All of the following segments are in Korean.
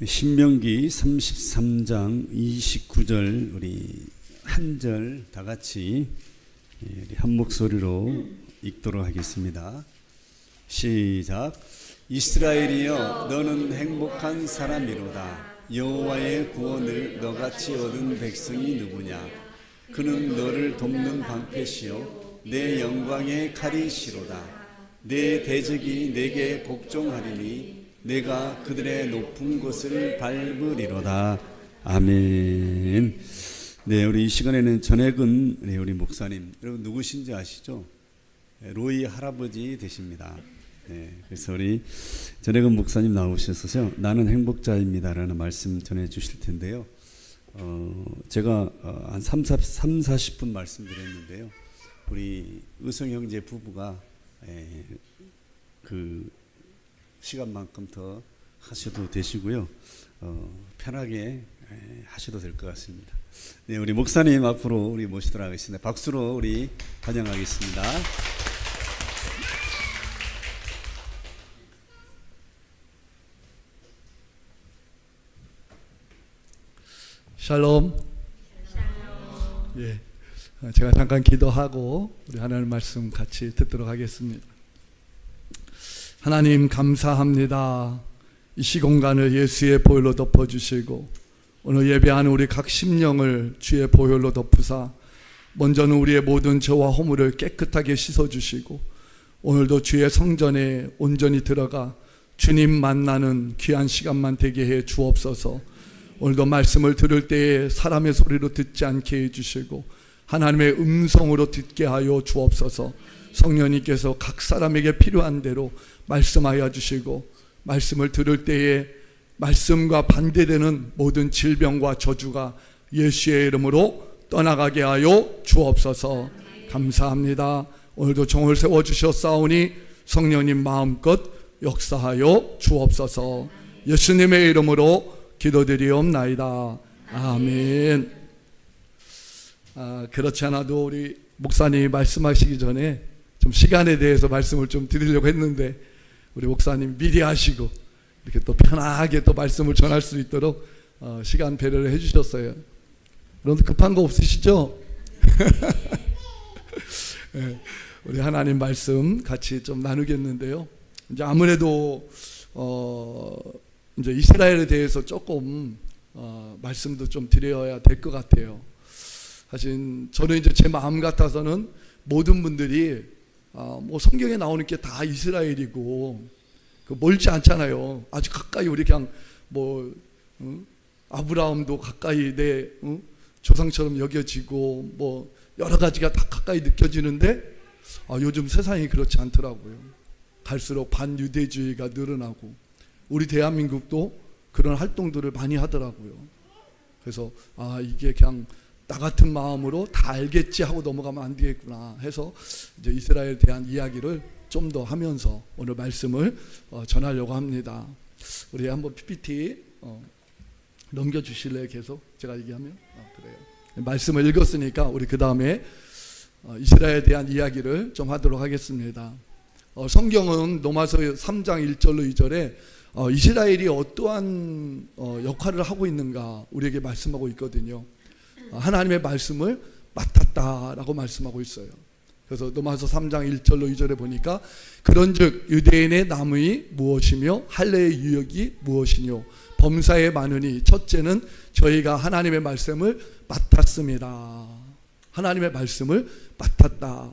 신명기 33장 29절 우리 한 절 다 같이 한 목소리로 읽도록 하겠습니다. 시작. 이스라엘이여 너는 행복한 사람이로다. 여호와의 구원을 너같이 얻은 백성이 누구냐. 그는 너를 돕는 방패시요 내 영광의 칼이시로다. 내 대적이 내게 복종하리니 내가 그들의 높은 곳을 밟으리로다. 아멘. 네, 우리 이 시간에는 전혜근 우리 목사님, 여러분 누구신지 아시죠? 로이 할아버지 되십니다. 네, 그래서 우리 전혜근 목사님 나오셔서 나는 행복자입니다라는 말씀 전해 주실 텐데요. 제가 한 40분 말씀드렸는데요. 우리 의성 형제 부부가 그 시간만큼 더 하셔도 되시고요. 편하게 하셔도 될 것 같습니다. 네, 우리 목사님 앞으로 우리 모시도록 하겠습니다. 박수로 우리 환영하겠습니다. 샬롬. 예, 제가 잠깐 기도하고 우리 하나님 말씀 같이 듣도록 하겠습니다. 하나님 감사합니다. 이 시공간을 예수의 보혈로 덮어주시고 오늘 예배하는 우리 각 심령을 주의 보혈로 덮으사 먼저는 우리의 모든 죄와 허물을 깨끗하게 씻어주시고 오늘도 주의 성전에 온전히 들어가 주님 만나는 귀한 시간만 되게 해 주옵소서. 오늘도 말씀을 들을 때에 사람의 소리로 듣지 않게 해주시고 하나님의 음성으로 듣게 하여 주옵소서. 성령님께서 각 사람에게 필요한 대로 말씀하여 주시고 말씀을 들을 때에 말씀과 반대되는 모든 질병과 저주가 예수의 이름으로 떠나가게 하여 주옵소서. 감사합니다. 오늘도 종을 세워주셨사오니 성령님 마음껏 역사하여 주옵소서. 예수님의 이름으로 기도드리옵나이다. 아멘. 그렇지 않아도 우리 목사님이 말씀하시기 전에 좀 시간에 대해서 말씀을 좀 드리려고 했는데 우리 목사님 미리 하시고 이렇게 또 편하게 또 말씀을 전할 수 있도록 시간 배려를 해주셨어요. 그런데 급한 거 없으시죠? 네, 우리 하나님 말씀 같이 좀 나누겠는데요. 이제 아무래도 이제 이스라엘에 대해서 조금 말씀도 좀 드려야 될 것 같아요. 사실 저는 이제 제 마음 같아서는 모든 분들이 뭐 성경에 나오는 게 다 이스라엘이고 그 멀지 않잖아요. 아주 가까이 우리 그냥 뭐 아브라함도 가까이 내 조상처럼 여겨지고 뭐 여러 가지가 다 가까이 느껴지는데 요즘 세상이 그렇지 않더라고요. 갈수록 반유대주의가 늘어나고 우리 대한민국도 그런 활동들을 많이 하더라고요. 그래서 이게 그냥 나 같은 마음으로 다 알겠지 하고 넘어가면 안 되겠구나 해서 이제 이스라엘에 대한 이야기를 좀 더 하면서 오늘 말씀을 전하려고 합니다. 우리 한번 PPT 넘겨주실래요? 계속 제가 얘기하면? 그래요. 말씀을 읽었으니까 우리 그 다음에 이스라엘에 대한 이야기를 좀 하도록 하겠습니다. 성경은 로마서 3장 1절로 2절에 이스라엘이 어떠한 역할을 하고 있는가 우리에게 말씀하고 있거든요. 하나님의 말씀을 맡았다라고 말씀하고 있어요. 그래서 로마서 3장 1절로 2절에 보니까 그런즉 유대인의 남의 무엇이며 할례의 유역이 무엇이뇨 범사에 많으니 첫째는 저희가 하나님의 말씀을 맡았습니다. 하나님의 말씀을 맡았다.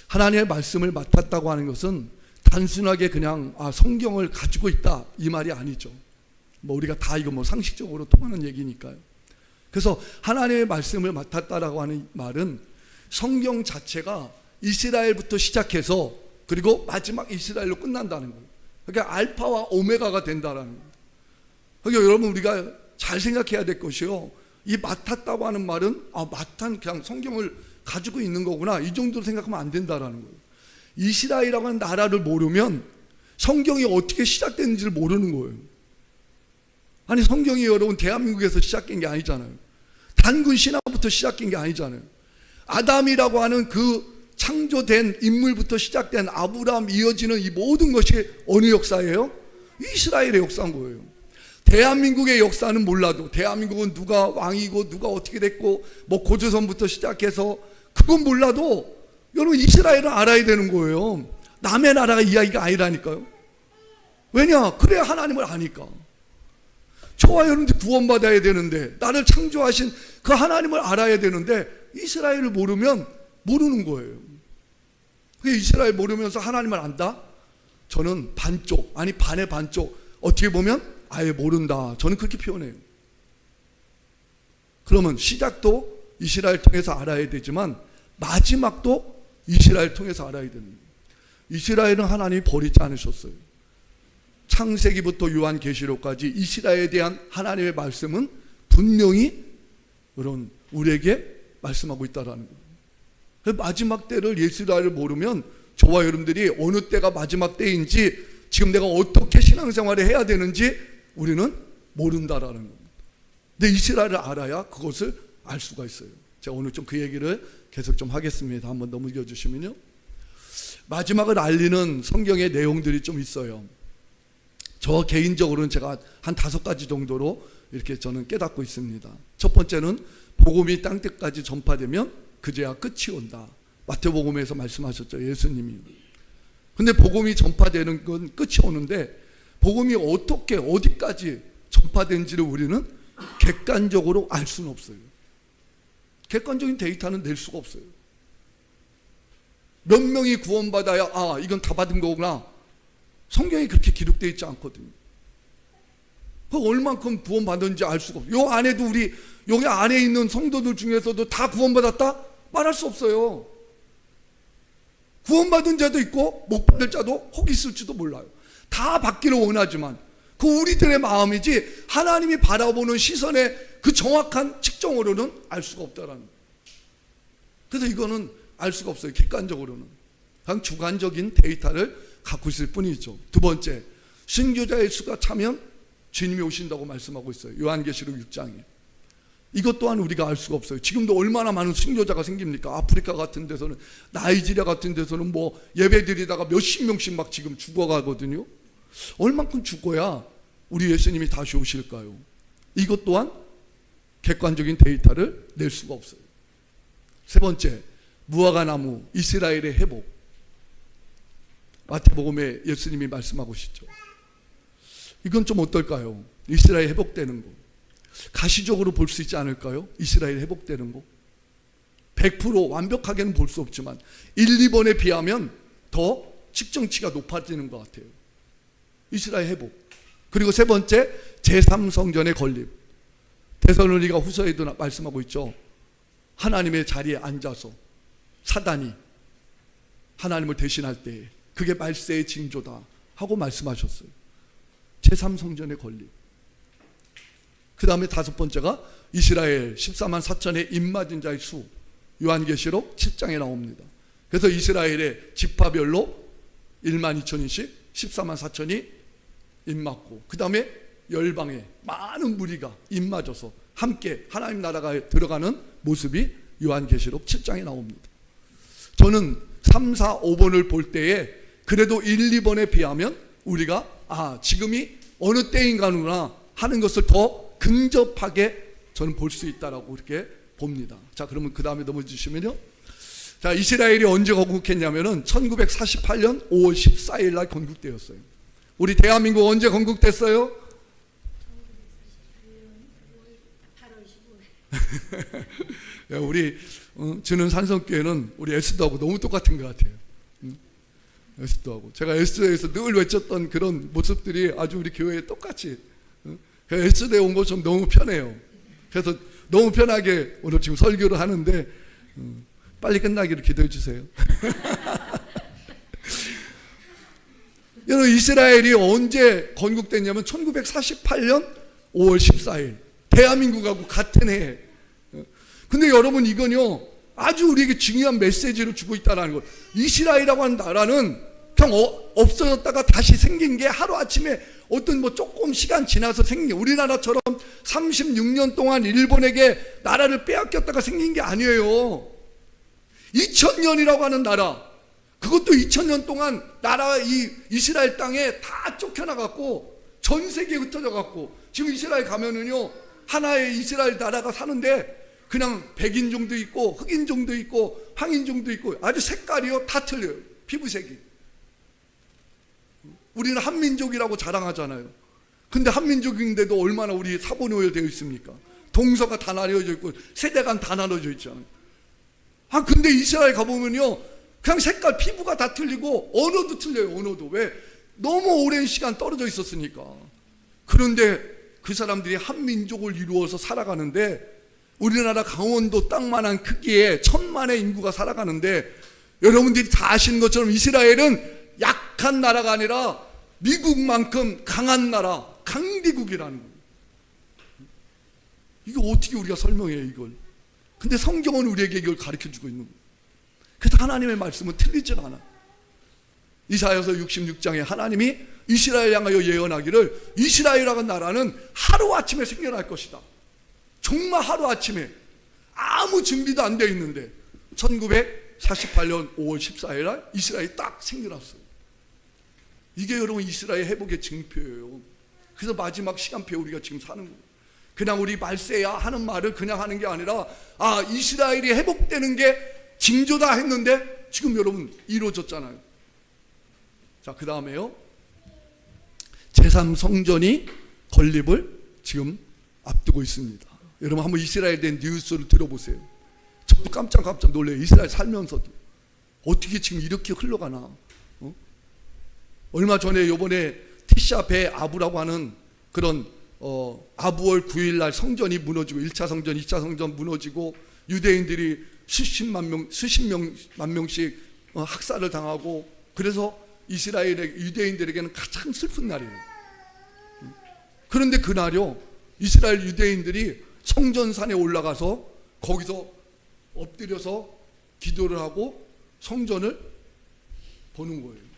하나님의 말씀을 맡았다고 하는 것은 단순하게 그냥 성경을 가지고 있다 이 말이 아니죠. 뭐 우리가 다 이거 뭐 상식적으로 통하는 얘기니까요. 그래서 하나님의 말씀을 맡았다라고 하는 말은 성경 자체가 이스라엘부터 시작해서 그리고 마지막 이스라엘로 끝난다는 거예요. 그러니까 알파와 오메가가 된다라는 거예요. 그러니까 여러분 우리가 잘 생각해야 될 것이요. 이 맡았다고 하는 말은 맡은 그냥 성경을 가지고 있는 거구나 이 정도로 생각하면 안 된다라는 거예요. 이스라엘이라고 하는 나라를 모르면 성경이 어떻게 시작됐는지를 모르는 거예요. 아니 성경이 여러분 대한민국에서 시작된 게 아니잖아요. 단군 신화부터 시작된 게 아니잖아요. 아담이라고 하는 그 창조된 인물부터 시작된 아브라함 이어지는 이 모든 것이 어느 역사예요? 이스라엘의 역사인 거예요. 대한민국의 역사는 몰라도, 대한민국은 누가 왕이고 누가 어떻게 됐고 뭐 고조선부터 시작해서 그건 몰라도 여러분 이스라엘을 알아야 되는 거예요. 남의 나라가 이야기가 아니라니까요. 왜냐? 그래야 하나님을 아니까. 저와 여러분들 구원받아야 되는데, 나를 창조하신 그 하나님을 알아야 되는데 이스라엘을 모르면 모르는 거예요. 이스라엘 모르면서 하나님을 안다? 저는 반쪽, 아니 반의 반쪽, 어떻게 보면 아예 모른다, 저는 그렇게 표현해요. 그러면 시작도 이스라엘 통해서 알아야 되지만 마지막도 이스라엘 통해서 알아야 되는 거예요. 이스라엘은 하나님이 버리지 않으셨어요. 창세기부터 요한계시록까지 이스라엘에 대한 하나님의 말씀은 분명히 여러분 우리에게 말씀하고 있다라는 거예요. 마지막 때를, 이스라엘을 모르면 저와 여러분들이 어느 때가 마지막 때인지, 지금 내가 어떻게 신앙생활을 해야 되는지 우리는 모른다라는 겁니다. 근데 이스라엘을 알아야 그것을 알 수가 있어요. 제가 오늘 좀 그 얘기를 계속 좀 하겠습니다. 한번 넘겨 주시면요. 마지막을 알리는 성경의 내용들이 좀 있어요. 저 개인적으로는 제가 한 5가지 정도로 이렇게 저는 깨닫고 있습니다. 첫 번째는 복음이 땅 끝까지 전파되면 그제야 끝이 온다. 마태복음에서 말씀하셨죠, 예수님이. 근데 복음이 전파되는 건 끝이 오는데, 복음이 어떻게 어디까지 전파된지를 우리는 객관적으로 알 수는 없어요. 객관적인 데이터는 낼 수가 없어요. 몇 명이 구원받아야 아 이건 다 받은 거구나, 성경에 그렇게 기록되어 있지 않거든요. 그 얼만큼 구원받았는지 알 수가 없어요. 요 안에도 우리 여기 안에 있는 성도들 중에서도 다 구원받았다? 말할 수 없어요. 구원받은 자도 있고 못 받을 자도 혹 있을지도 몰라요. 다 받기를 원하지만 그 우리들의 마음이지 하나님이 바라보는 시선의 그 정확한 측정으로는 알 수가 없다라는 거예요. 그래서 이거는 알 수가 없어요. 객관적으로는 그냥 주관적인 데이터를 갖고 있을 뿐이죠. 두 번째, 신교자의 수가 차면 주님이 오신다고 말씀하고 있어요. 요한계시록 6장에. 이것 또한 우리가 알 수가 없어요. 지금도 얼마나 많은 순교자가 생깁니까? 아프리카 같은 데서는, 나이지리아 같은 데서는 뭐 예배드리다가 몇십 명씩 막 지금 죽어가거든요. 얼만큼 죽어야 우리 예수님이 다시 오실까요? 이것 또한 객관적인 데이터를 낼 수가 없어요. 세 번째, 무화과나무 이스라엘의 회복. 마태복음에 예수님이 말씀하고 계시죠. 이건 좀 어떨까요? 이스라엘 회복되는 거 가시적으로 볼 수 있지 않을까요? 이스라엘 회복되는 거 100% 완벽하게는 볼 수 없지만 1, 2번에 비하면 더 측정치가 높아지는 것 같아요. 이스라엘 회복. 그리고 세 번째, 제3성전의 건립. 데살로니가 후서에도 말씀하고 있죠. 하나님의 자리에 앉아서 사단이 하나님을 대신할 때 그게 말세의 징조다 하고 말씀하셨어요. 제3성전의 건립. 그 다음에 다섯 번째가 이스라엘 14만 4천의 입맞은 자의 수. 요한계시록 7장에 나옵니다. 그래서 이스라엘의 지파별로 1만 2천인씩 14만 4천이 입맞고, 그 다음에 열방에 많은 무리가 입맞아서 함께 하나님 나라가 들어가는 모습이 요한계시록 7장에 나옵니다. 저는 3, 4, 5번을 볼 때에 그래도 1, 2번에 비하면 우리가 지금이 어느 때인가구나 하는 것을 더 근접하게 저는 볼 수 있다라고 이렇게 봅니다. 자, 그러면 그 다음에 넘어주시면요. 자, 이스라엘이 언제 건국했냐면은 1948년 5월 14일 날 건국되었어요. 우리 대한민국 언제 건국됐어요? 8월 15일. 우리 저는 산성교회는 우리 에스더하고 너무 똑같은 것 같아요. 에스더하고 제가 에스더에서 늘 외쳤던 그런 모습들이 아주 우리 교회에 똑같이. 에스더에 온 거 좀 너무 편해요. 그래서 너무 편하게 오늘 지금 설교를 하는데 빨리 끝나기를 기도해 주세요. 여러분, 이스라엘이 언제 건국됐냐면 1948년 5월 14일 대한민국하고 같은 해. 근데 여러분, 이건요 아주 우리에게 중요한 메시지를 주고 있다는 것. 이스라엘이라고 하는 나라는 그냥 없어졌다가 다시 생긴 게 하루아침에 어떤 뭐 조금 시간 지나서 생긴, 우리나라처럼 36년 동안 일본에게 나라를 빼앗겼다가 생긴 게 아니에요. 2000년이라고 하는 나라, 그것도 2000년 동안 나라 이 이스라엘 땅에 다 쫓겨나갔고 전 세계에 흩어져 갖고 지금 이스라엘 가면은요 하나의 이스라엘 나라가 사는데 그냥 백인종도 있고 흑인종도 있고 황인종도 있고 아주 색깔이요 다 틀려요. 피부색이. 우리는 한민족이라고 자랑하잖아요. 근데 한민족인데도 얼마나 우리 사본오열되어 있습니까? 동서가 다 나뉘어져 있고 세대간 다 나눠져 있잖아요. 근데 이스라엘 가보면요 그냥 색깔 피부가 다 틀리고 언어도 틀려요. 언어도. 왜? 너무 오랜 시간 떨어져 있었으니까. 그런데 그 사람들이 한민족을 이루어서 살아가는데 우리나라 강원도 땅만한 크기에 1000만의 인구가 살아가는데 여러분들이 다 아시는 것처럼 이스라엘은 약한 나라가 아니라 미국만큼 강한 나라, 강대국이라는 거예요. 이거 어떻게 우리가 설명해요, 이걸? 근데 성경은 우리에게 이걸 가르쳐주고 있는 거예요. 그래서 하나님의 말씀은 틀리질 않아. 이사야서 66장에 하나님이 이스라엘 향하여 예언하기를 이스라엘이라는 나라는 하루아침에 생겨날 것이다. 정말 하루아침에 아무 준비도 안 되어 있는데 1948년 5월 14일 날 이스라엘이 딱 생겨났어요. 이게 여러분 이스라엘 회복의 증표예요. 그래서 마지막 시간표에 우리가 지금 사는 거예요. 그냥 우리 말세야 하는 말을 그냥 하는 게 아니라 이스라엘이 회복되는 게 징조다 했는데 지금 여러분 이루어졌잖아요. 자, 그 다음에요 제3성전이 건립을 지금 앞두고 있습니다. 여러분 한번 이스라엘에 대한 뉴스를 들어보세요. 저도 깜짝 놀래요. 이스라엘 살면서도 어떻게 지금 이렇게 흘러가나. 얼마 전에 요번에 티샤 배 아부라고 하는 그런 아부월 9일 날 성전이 무너지고 1차 성전, 2차 성전 무너지고 유대인들이 수십만 명씩 학살을 당하고 그래서 이스라엘의 유대인들에게는 가장 슬픈 날이에요. 그런데 그날요 이스라엘 유대인들이 성전산에 올라가서 거기서 엎드려서 기도를 하고 성전을 보는 거예요.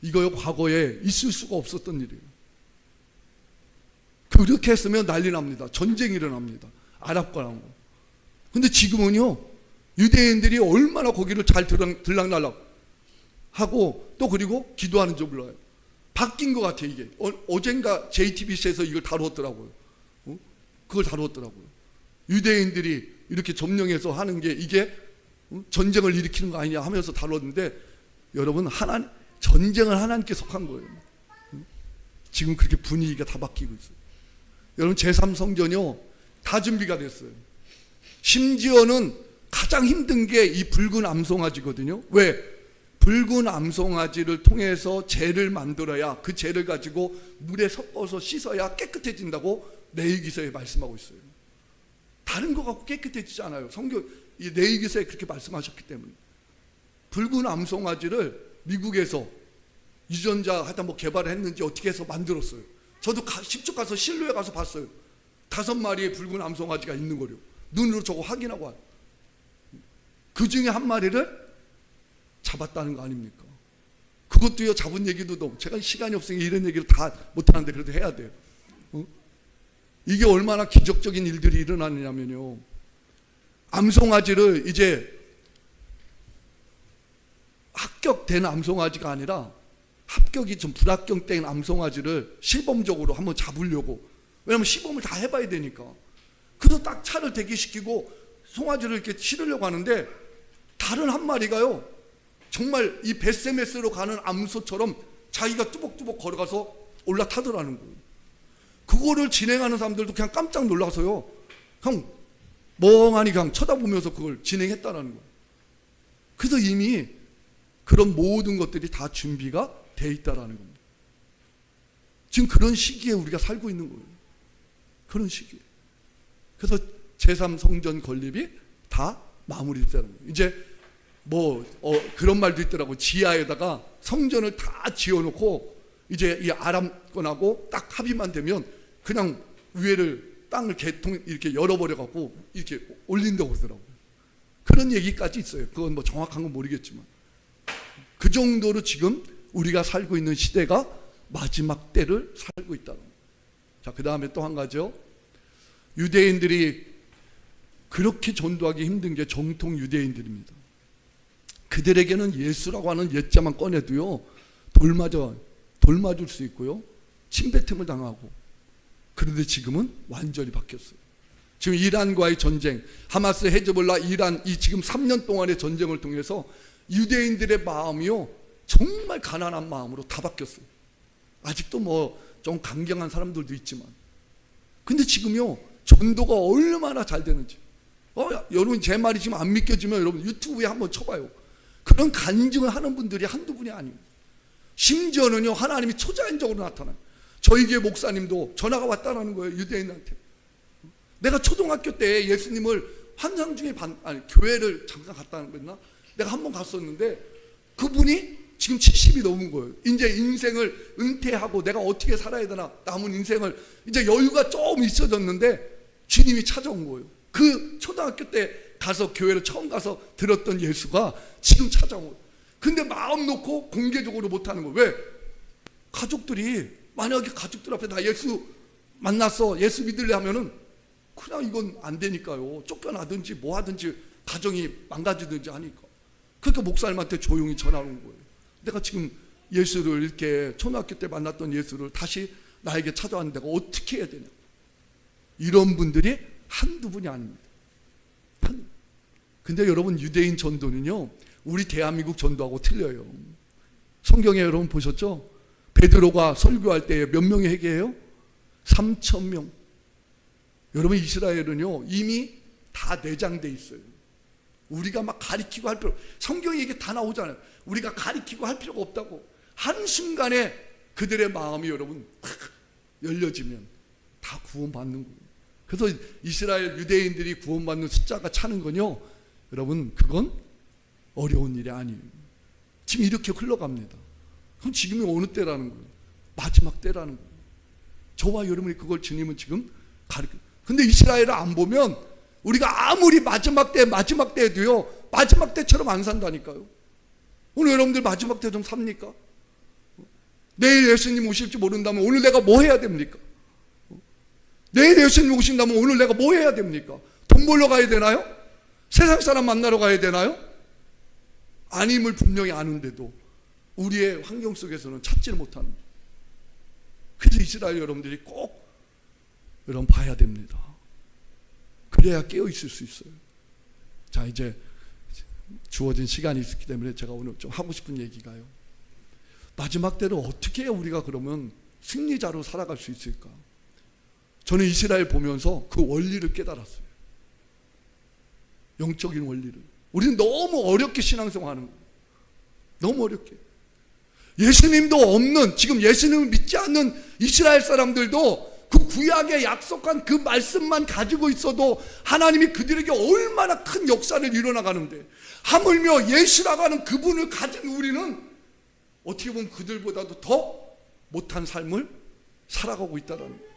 이거요 과거에 있을 수가 없었던 일이에요. 그렇게 했으면 난리 납니다. 전쟁이 일어납니다. 아랍과랑. 근데 지금은요 유대인들이 얼마나 거기를 잘 들락날락 하고 또 그리고 기도하는 줄 몰라요. 바뀐 것 같아 이게. 어젠가 JTBC에서 이걸 다루었더라고요. 그걸 다루었더라고요. 유대인들이 이렇게 점령해서 하는 게 이게 전쟁을 일으키는 거 아니냐 하면서 다뤘는데 여러분 전쟁을 하나님께 속한 거예요. 지금 그렇게 분위기가 다 바뀌고 있어요. 여러분 제3성전이요 다 준비가 됐어요. 심지어는 가장 힘든 게 이 붉은 암송아지거든요. 왜? 붉은 암송아지를 통해서 재를 만들어야 그 재를 가지고 물에 섞어서 씻어야 깨끗해진다고 레위기서에 말씀하고 있어요. 다른 거 갖고 깨끗해지지 않아요. 성경 이 레위기서에 그렇게 말씀하셨기 때문에. 붉은 암송아지를 미국에서 유전자 하다 개발을 했는지 어떻게 해서 만들었어요. 저도 직접 가서 실로에 가서 봤어요. 5마리의 붉은 암송아지가 있는 거요. 눈으로 저거 확인하고 와요. 그 중에 한 마리를 잡았다는 거 아닙니까? 그것도요 잡은 얘기도 너무 제가 시간이 없으니까 이런 얘기를 다 못하는데 그래도 해야 돼요. 이게 얼마나 기적적인 일들이 일어나느냐면요 암송아지를 이제 합격된 암송아지가 아니라 합격이 좀 불합격된 암송아지를 시범적으로 한번 잡으려고. 왜냐면 시범을 다 해봐야 되니까. 그래서 딱 차를 대기시키고 송아지를 이렇게 실으려고 하는데 다른 한 마리가요 정말 이 베세메스로 가는 암소처럼 자기가 뚜벅뚜벅 걸어가서 올라타더라는 거예요. 그거를 진행하는 사람들도 그냥 깜짝 놀라서요 그냥 멍하니 그냥 쳐다보면서 그걸 진행했다라는 거예요. 그래서 이미 그런 모든 것들이 다 준비가 돼 있다라는 겁니다. 지금 그런 시기에 우리가 살고 있는 거예요. 그런 시기에. 그래서 제3성전 건립이 다 마무리됐다는 거예요. 이제 그런 말도 있더라고. 지하에다가 성전을 다 지어놓고 이제 이 아람권하고 딱 합의만 되면 그냥 위에를 땅을 이렇게 열어버려 갖고 이렇게 올린다고 하더라고요. 그런 얘기까지 있어요. 그건 정확한 건 모르겠지만 그 정도로 지금 우리가 살고 있는 시대가 마지막 때를 살고 있다는 거예요. 자, 그 다음에 또 한 가지요. 유대인들이 그렇게 전도하기 힘든 게 정통 유대인들입니다. 그들에게는 예수라고 하는 옛자만 꺼내도요 돌 맞을 수 있고요 침뱉음을 당하고. 그런데 지금은 완전히 바뀌었어요. 지금 이란과의 전쟁, 하마스, 헤즈볼라, 이란, 이 지금 3년 동안의 전쟁을 통해서 유대인들의 마음이요 정말 가난한 마음으로 다 바뀌었어요. 아직도 뭐 좀 강경한 사람들도 있지만, 근데 지금요 전도가 얼마나 잘 되는지. 여러분 제 말이 지금 안 믿겨지면 여러분 유튜브에 한번 쳐봐요. 그런 간증을 하는 분들이 한두 분이 아닙니다. 심지어는요 하나님이 초자연적으로 나타나요. 저희 교회 목사님도 전화가 왔다라는 거예요. 유대인한테. 내가 초등학교 때 예수님을 환상 중에 교회를 잠깐 갔다는 거였나? 내가 한 번 갔었는데 그분이 지금 70이 넘은 거예요. 이제 인생을 은퇴하고 내가 어떻게 살아야 되나, 남은 인생을 이제 여유가 조금 있어졌는데 주님이 찾아온 거예요. 그 초등학교 때 가서 교회를 처음 가서 들었던 예수가 지금 찾아온 거예요. 근데 마음 놓고 공개적으로 못하는 거예요. 왜? 가족들이, 만약에 가족들 앞에 나 예수 만났어, 예수 믿을래 하면은 그냥 이건 안 되니까요. 쫓겨나든지 뭐 하든지 가정이 망가지든지 하니까. 그러니까 목사님한테 조용히 전화 온 거예요. 내가 지금 예수를 이렇게 초등학교 때 만났던 예수를 다시 나에게 찾아왔는데 내가 어떻게 해야 되냐. 이런 분들이 한두 분이 아닙니다. 근데 여러분 유대인 전도는요 우리 대한민국 전도하고 틀려요. 성경에 여러분 보셨죠? 베드로가 설교할 때 몇 명이 회개해요? 3,000명. 여러분 이스라엘은요 이미 다 내장돼 있어요. 우리가 막 가리키고 할 필요, 성경에 이게 다 나오잖아요. 우리가 가리키고 할 필요가 없다고. 한순간에 그들의 마음이 여러분 탁 열려지면 다 구원받는 거예요. 그래서 이스라엘 유대인들이 구원받는 숫자가 차는 건요 여러분 그건 어려운 일이 아니에요. 지금 이렇게 흘러갑니다. 그럼 지금이 어느 때라는 거예요? 마지막 때라는 거예요. 저와 여러분이 그걸 주님은 지금 가르쳐. 근데 이스라엘을 안 보면 우리가 아무리 마지막 때도요 마지막 때처럼 안 산다니까요. 오늘 여러분들 마지막 때 좀 삽니까? 내일 예수님 오실지 모른다면 오늘 내가 뭐 해야 됩니까? 내일 예수님 오신다면 오늘 내가 뭐 해야 됩니까? 돈 벌러 가야 되나요? 세상 사람 만나러 가야 되나요? 아님을 분명히 아는데도 우리의 환경 속에서는 찾지를 못하는 거예요. 그래서 이스라엘 여러분들이 꼭 여러분 봐야 됩니다. 그래야 깨어 있을 수 있어요. 자, 이제 주어진 시간이 있기 때문에 제가 오늘 좀 하고 싶은 얘기가요. 마지막 때를 어떻게 우리가 그러면 승리자로 살아갈 수 있을까? 저는 이스라엘 보면서 그 원리를 깨달았어요. 영적인 원리를. 우리는 너무 어렵게 신앙생활하는 거예요. 너무 어렵게. 예수님도 없는, 지금 예수님을 믿지 않는 이스라엘 사람들도 그 구약에 약속한 그 말씀만 가지고 있어도 하나님이 그들에게 얼마나 큰 역사를 이뤄나가는데, 하물며 예수라고 하는 그분을 가진 우리는 어떻게 보면 그들보다도 더 못한 삶을 살아가고 있다는 거예요.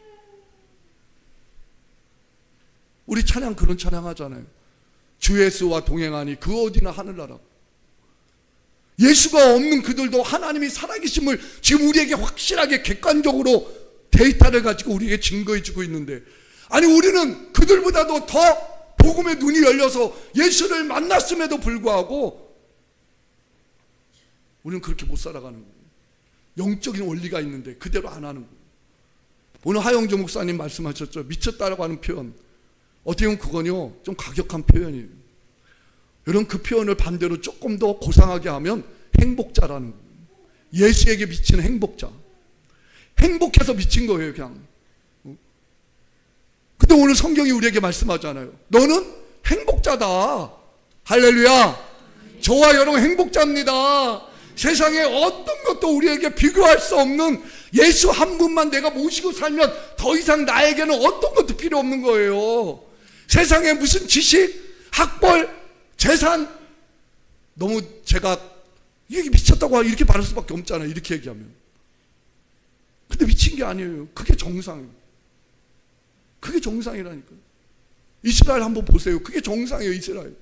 우리 찬양 그런 찬양 하잖아요. 주 예수와 동행하니 그 어디나 하늘나라. 예수가 없는 그들도 하나님이 살아계심을 지금 우리에게 확실하게 객관적으로 데이터를 가지고 우리에게 증거해 주고 있는데, 아니 우리는 그들보다도 더 복음의 눈이 열려서 예수를 만났음에도 불구하고 우리는 그렇게 못 살아가는 거예요. 영적인 원리가 있는데 그대로 안 하는 거예요. 오늘 하영조 목사님 말씀하셨죠. 미쳤다라고 하는 표현, 어떻게 보면 그건요 좀 가격한 표현이에요. 여러분 그 표현을 반대로 조금 더 고상하게 하면 행복자라는 거예요. 예수에게 미치는 행복자. 행복해서 미친 거예요 그냥. 근데 오늘 성경이 우리에게 말씀하잖아요. 너는 행복자다. 할렐루야. 저와 여러분 행복자입니다. 세상에 어떤 것도 우리에게 비교할 수 없는 예수 한 분만 내가 모시고 살면 더 이상 나에게는 어떤 것도 필요 없는 거예요. 세상에 무슨 지식, 학벌, 재산, 너무 제가 이게 미쳤다고 이렇게 말할 수밖에 없잖아요. 이렇게 얘기하면. 근데 미친 게 아니에요. 그게 정상이에요. 그게 정상이라니까요. 이스라엘 한번 보세요. 그게 정상이에요. 이스라엘.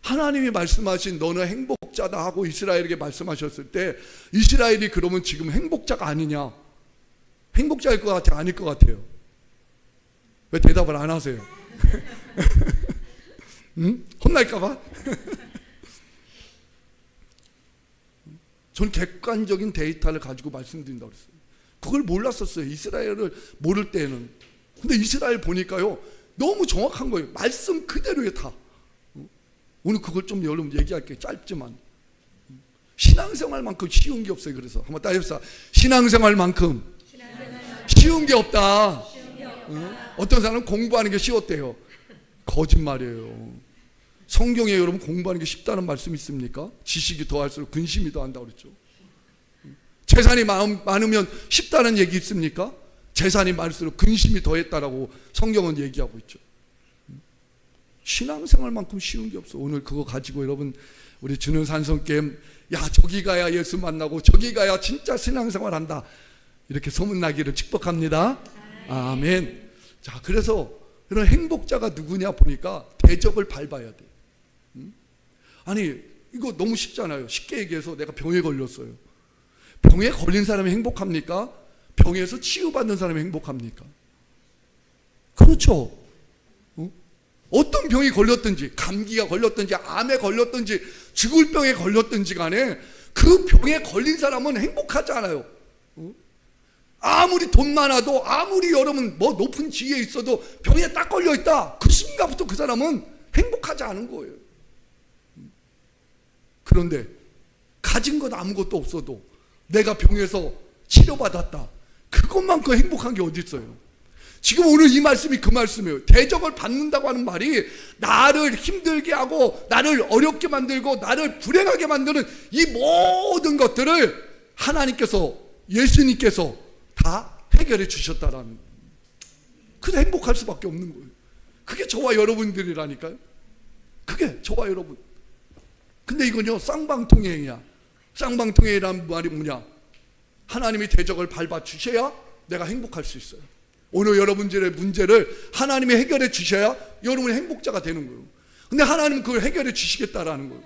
하나님이 말씀하신 너는 행복자다 하고 이스라엘에게 말씀하셨을 때 이스라엘이 그러면 지금 행복자가 아니냐? 행복자일 것 같아요? 아닐 것 같아요? 왜 대답을 안 하세요? 응? 혼날까 봐? 전 객관적인 데이터를 가지고 말씀드린다고 그랬어요. 그걸 몰랐었어요. 이스라엘을 모를 때는. 근데 이스라엘 보니까요, 너무 정확한 거예요. 말씀 그대로에 다. 오늘 그걸 좀 여러분 얘기할게요. 짧지만. 신앙생활만큼 쉬운 게 없어요. 그래서 한번 따져봅시다. 신앙생활만큼 쉬운 게 없다. 어떤 사람은 공부하는 게 쉬웠대요. 거짓말이에요. 성경에 여러분 공부하는 게 쉽다는 말씀 있습니까? 지식이 더할수록 근심이 더한다고 그랬죠. 재산이 많으면 쉽다는 얘기 있습니까? 재산이 많을수록 근심이 더했다라고 성경은 얘기하고 있죠. 신앙생활만큼 쉬운 게 없어. 오늘 그거 가지고 여러분 우리 주는 산성게임, 야 저기 가야 예수 만나고 저기 가야 진짜 신앙생활 한다, 이렇게 소문나기를 축복합니다. 아멘. 자, 그래서 이런 행복자가 누구냐 보니까 대적을 밟아야 돼. 아니 이거 너무 쉽잖아요. 쉽게 얘기해서 내가 병에 걸렸어요. 병에 걸린 사람이 행복합니까? 병에서 치유받는 사람이 행복합니까? 그렇죠. 어떤 병이 걸렸든지, 감기가 걸렸든지, 암에 걸렸든지, 죽을 병에 걸렸든지 간에 그 병에 걸린 사람은 행복하지 않아요. 아무리 돈 많아도, 아무리 여러분 뭐 높은 지위에 있어도 병에 딱 걸려 있다, 그 순간부터 그 사람은 행복하지 않은 거예요. 그런데 가진 것 아무것도 없어도 내가 병에서 치료받았다, 그것만큼 행복한 게 어디 있어요? 지금 오늘 이 말씀이 그 말씀이에요. 대적을 받는다고 하는 말이 나를 힘들게 하고 나를 어렵게 만들고 나를 불행하게 만드는 이 모든 것들을 하나님께서, 예수님께서 다 해결해 주셨다라는 거예요. 그래서 행복할 수밖에 없는 거예요. 그게 저와 여러분들이라니까요. 그게 저와 여러분. 근데 이건요, 쌍방통행이야. 쌍방통행이란 말이 뭐냐? 하나님이 대적을 밟아 주셔야 내가 행복할 수 있어요. 오늘 여러분들의 문제를 하나님이 해결해 주셔야 여러분이 행복자가 되는 거예요. 근데 하나님은 그걸 해결해 주시겠다라는 거예요.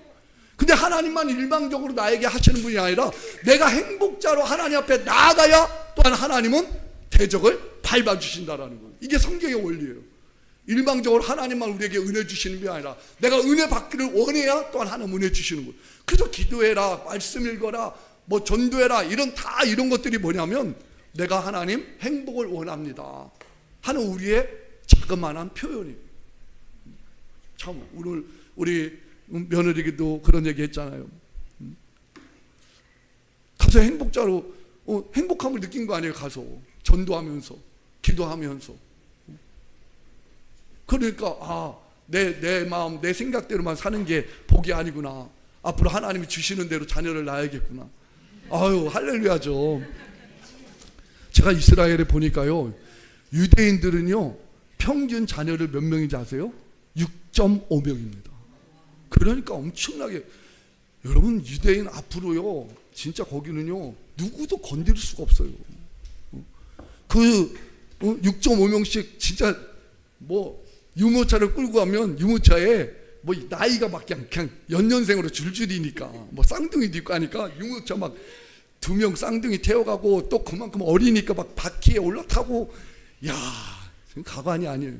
근데 하나님만 일방적으로 나에게 하시는 분이 아니라 내가 행복자로 하나님 앞에 나아가야 또한 하나님은 대적을 밟아 주신다라는 거예요. 이게 성경의 원리예요. 일방적으로 하나님만 우리에게 은혜 주시는 게 아니라 내가 은혜 받기를 원해야 또한 하나님 은혜 주시는 거예요. 그래서 기도해라, 말씀 읽어라, 뭐 전도해라, 이런 것들이 뭐냐면 내가 하나님 행복을 원합니다 하는 우리의 자그마한 표현이에요. 참 오늘 우리 며느리도 그런 얘기 했잖아요. 가서 행복자로 행복함을 느낀 거 아니에요. 가서 전도하면서 기도하면서. 그러니까 내 마음 내 생각대로만 사는 게 복이 아니구나, 앞으로 하나님이 주시는 대로 자녀를 낳아야겠구나. 아유 할렐루야죠. 제가 이스라엘에 보니까요, 유대인들은요 평균 자녀를 몇 명인지 아세요? 6.5명입니다. 그러니까 엄청나게, 여러분 유대인 앞으로요 진짜 거기는요 누구도 건드릴 수가 없어요. 그 6.5명씩 진짜 뭐 유모차를 끌고 가면 유모차에 뭐 나이가 막 그냥 연년생으로 줄줄이니까 뭐 쌍둥이도 있고 하니까 유모차 막 2명 쌍둥이 태워가고 또 그만큼 어리니까 막 바퀴에 올라타고, 야 가관이 아니에요.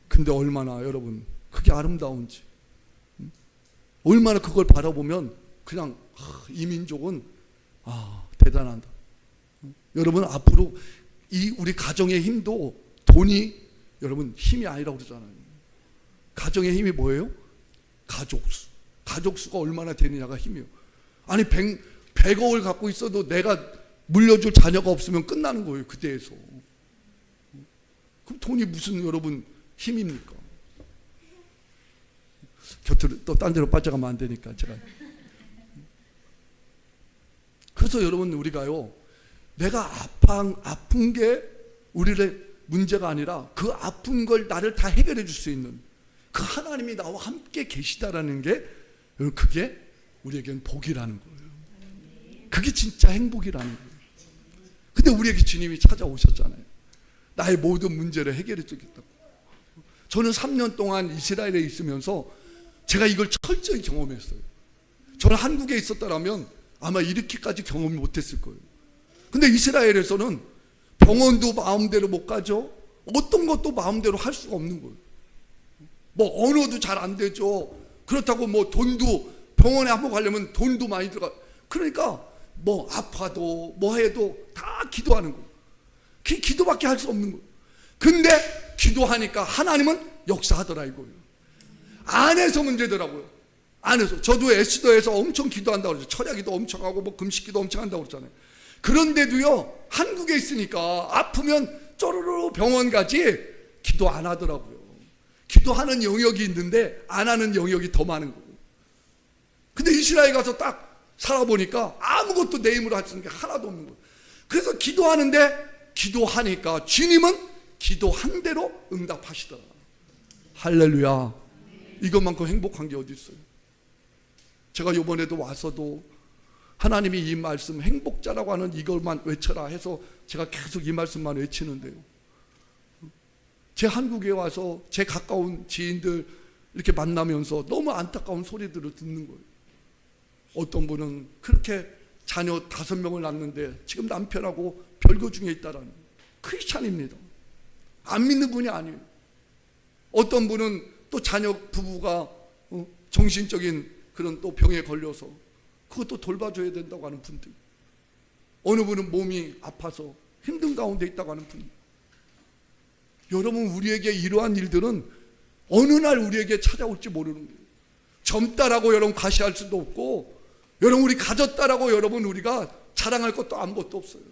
근데 얼마나 여러분 그게 아름다운지, 얼마나 그걸 바라보면 그냥 이 민족은 대단하다. 여러분 앞으로 이 우리 가정의 힘도 돈이 여러분 힘이 아니라고 그러잖아요. 가정의 힘이 뭐예요? 가족수. 가족수가 얼마나 되느냐가 힘이에요. 아니 100억을 갖고 있어도 내가 물려줄 자녀가 없으면 끝나는 거예요. 그때에서. 그럼 돈이 무슨 여러분 힘입니까? 곁으로 또 딴 데로 빠져가면 안 되니까 제가. 그래서 여러분 우리가요, 내가 아픈 게 우리의 문제가 아니라 그 아픈 걸 나를 다 해결해 줄 수 있는 그 하나님이 나와 함께 계시다라는 게, 그게 우리에게는 복이라는 거예요. 그게 진짜 행복이라는 거예요. 근데 우리에게 주님이 찾아오셨잖아요. 나의 모든 문제를 해결해 주겠다고. 저는 3년 동안 이스라엘에 있으면서 제가 이걸 철저히 경험했어요. 저는 한국에 있었다면 아마 이렇게까지 경험을 못했을 거예요. 근데 이스라엘에서는 병원도 마음대로 못 가죠. 어떤 것도 마음대로 할 수가 없는 거예요. 뭐 언어도 잘 안 되죠. 그렇다고 뭐 돈도, 병원에 한번 가려면 돈도 많이 들어가. 그러니까 뭐 아파도 뭐 해도 다 기도하는 거예요. 기도밖에 할 수 없는 거예요. 근데 기도하니까 하나님은 역사하더라 이거예요. 안에서 문제더라고요. 안에서. 저도 에스더에서 엄청 기도한다고 그러죠. 철야기도 엄청 하고 뭐 금식기도 엄청 한다고 그러잖아요. 그런데도요, 한국에 있으니까 아프면 쪼르르 병원 가지 기도 안 하더라고요. 기도하는 영역이 있는데 안 하는 영역이 더 많은 거예요. 근데 이스라엘 가서 딱 살아보니까 아무것도 내 힘으로 할 수 있는 게 하나도 없는 거예요. 그래서 기도하는데 기도하니까 주님은 기도한 대로 응답하시더라. 할렐루야. 이것만큼 행복한 게 어디 있어요? 제가 이번에도 와서도 하나님이 이 말씀 행복자라고 하는 이것만 외쳐라 해서 제가 계속 이 말씀만 외치는데요, 제 한국에 와서 제 가까운 지인들 이렇게 만나면서 너무 안타까운 소리들을 듣는 거예요. 어떤 분은 그렇게 자녀 5명을 낳는데 지금 남편하고 별거 중에 있다라는, 크리스찬입니다. 안 믿는 분이 아니에요. 어떤 분은 또 자녀 부부가 정신적인 그런 또 병에 걸려서 그것도 돌봐줘야 된다고 하는 분들, 어느 분은 몸이 아파서 힘든 가운데 있다고 하는 분들. 여러분, 우리에게 이러한 일들은 어느 날 우리에게 찾아올지 모르는 거예요. 젊다라고 여러분 과시할 수도 없고, 여러분 우리 가졌다라고 여러분 우리가 자랑할 것도 아무것도 없어요.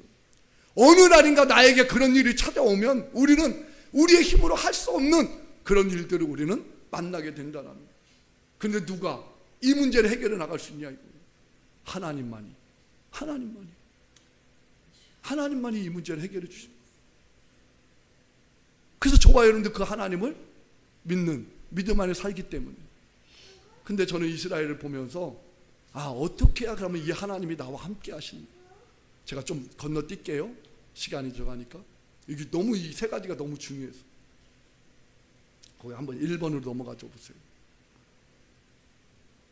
어느 날인가 나에게 그런 일이 찾아오면 우리는 우리의 힘으로 할 수 없는 그런 일들을 우리는 만나게 된다는 거예요. 근데 누가 이 문제를 해결해 나갈 수 있냐 이거예요. 하나님만이 이 문제를 해결해 주십니다. 그래서 저와 여러분들 그 하나님을 믿는 믿음 안에 살기 때문에. 근데 저는 이스라엘을 보면서 어떻게 해야 그러면 이 하나님이 나와 함께 하시는가. 제가 좀 건너뛸게요. 시간이 들어가니까. 이게 너무 이 세 가지가 너무 중요해서. 거기 한번 1번으로 넘어가줘 보세요.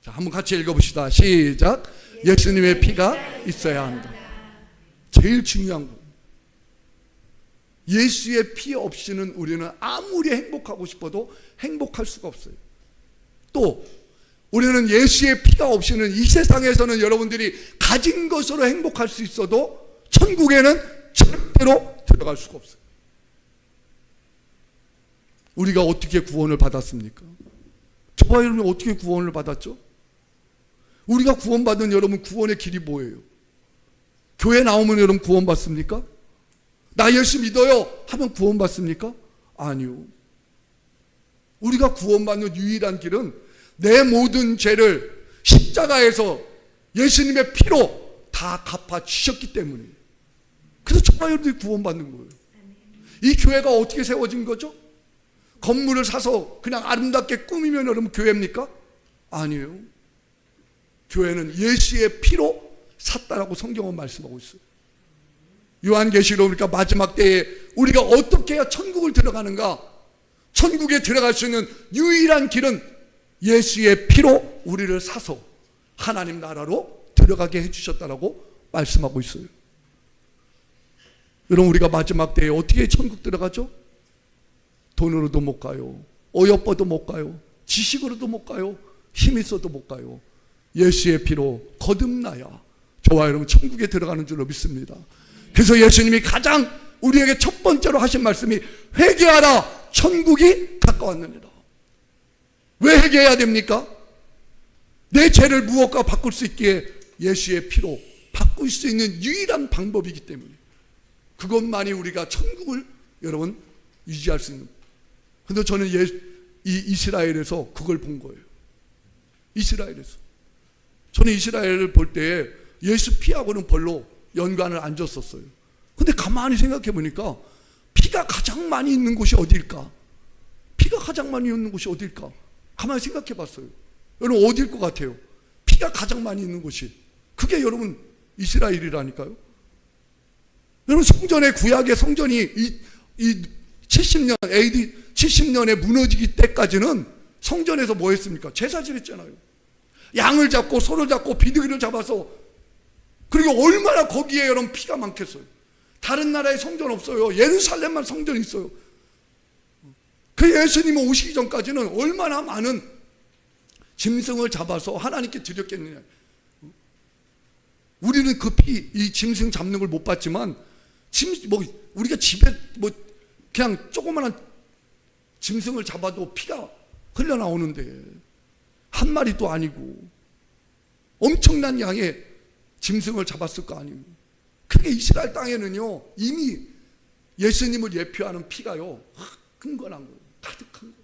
자, 한번 같이 읽어봅시다. 시작. 예수님의 피가 있어야 한다. 제일 중요한 거. 예수의 피 없이는 우리는 아무리 행복하고 싶어도 행복할 수가 없어요. 또 우리는 예수의 피가 없이는 이 세상에서는 여러분들이 가진 것으로 행복할 수 있어도 천국에는 절대로 들어갈 수가 없어요. 우리가 어떻게 구원을 받았습니까? 저와 여러분이 어떻게 구원을 받았죠? 우리가 구원받은 여러분 구원의 길이 뭐예요? 교회 나오면 여러분 구원받습니까? 나 예수 믿어요 하면 구원받습니까? 아니요. 우리가 구원받는 유일한 길은 내 모든 죄를 십자가에서 예수님의 피로 다 갚아 주셨기 때문에. 그래서 저와 여러분들이 구원받는 거예요. 이 교회가 어떻게 세워진 거죠? 건물을 사서 그냥 아름답게 꾸미면 여러분 교회입니까? 아니에요. 교회는 예수의 피로 샀다라고 성경은 말씀하고 있어요. 요한계시록 보니까 마지막 때에 우리가 어떻게 해야 천국을 들어가는가? 천국에 들어갈 수 있는 유일한 길은 예수의 피로 우리를 사서 하나님 나라로 들어가게 해주셨다라고 말씀하고 있어요. 여러분, 우리가 마지막 때에 어떻게 천국 들어가죠? 돈으로도 못 가요. 어여뻐도 못 가요. 지식으로도 못 가요. 힘 있어도 못 가요. 예수의 피로 거듭나야 저와 여러분 천국에 들어가는 줄로 믿습니다. 그래서 예수님이 가장 우리에게 첫 번째로 하신 말씀이 회개하라, 천국이 가까웠느니라. 왜 회개해야 됩니까? 내 죄를 무엇과 바꿀 수 있기에 예수의 피로 바꿀 수 있는 유일한 방법이기 때문에, 그것만이 우리가 천국을 여러분 유지할 수 있는. 근데 저는 이 이스라엘에서 그걸 본 거예요. 이스라엘에서. 저는 이스라엘을 볼 때 예수 피하고는 별로 연관을 안 줬었어요. 근데 가만히 생각해 보니까 피가 가장 많이 있는 곳이 어디일까? 피가 가장 많이 있는 곳이 어디일까? 가만히 생각해 봤어요. 여러분, 어디일 것 같아요? 피가 가장 많이 있는 곳이. 그게 여러분 이스라엘이라니까요. 여러분, 성전의 구약의 성전이 이 70년 AD 70년에 무너지기 때까지는 성전에서 뭐 했습니까? 제사 지냈잖아요. 양을 잡고 소를 잡고 비둘기를 잡아서. 그리고 얼마나 거기에 여러분 피가 많겠어요. 다른 나라에 성전 없어요. 예루살렘만 성전이 있어요. 그 예수님이 오시기 전까지는 얼마나 많은 짐승을 잡아서 하나님께 드렸겠느냐. 우리는 그 피, 이 짐승 잡는 걸 못 봤지만 우리가 집에 그냥 조그마한 짐승을 잡아도 피가 흘러나오는데 한 마리도 아니고 엄청난 양의 짐승을 잡았을 거 아니에요. 그게 이스라엘 땅에는요 이미 예수님을 예표하는 피가요 흥건한 거예요. 가득한 거예요.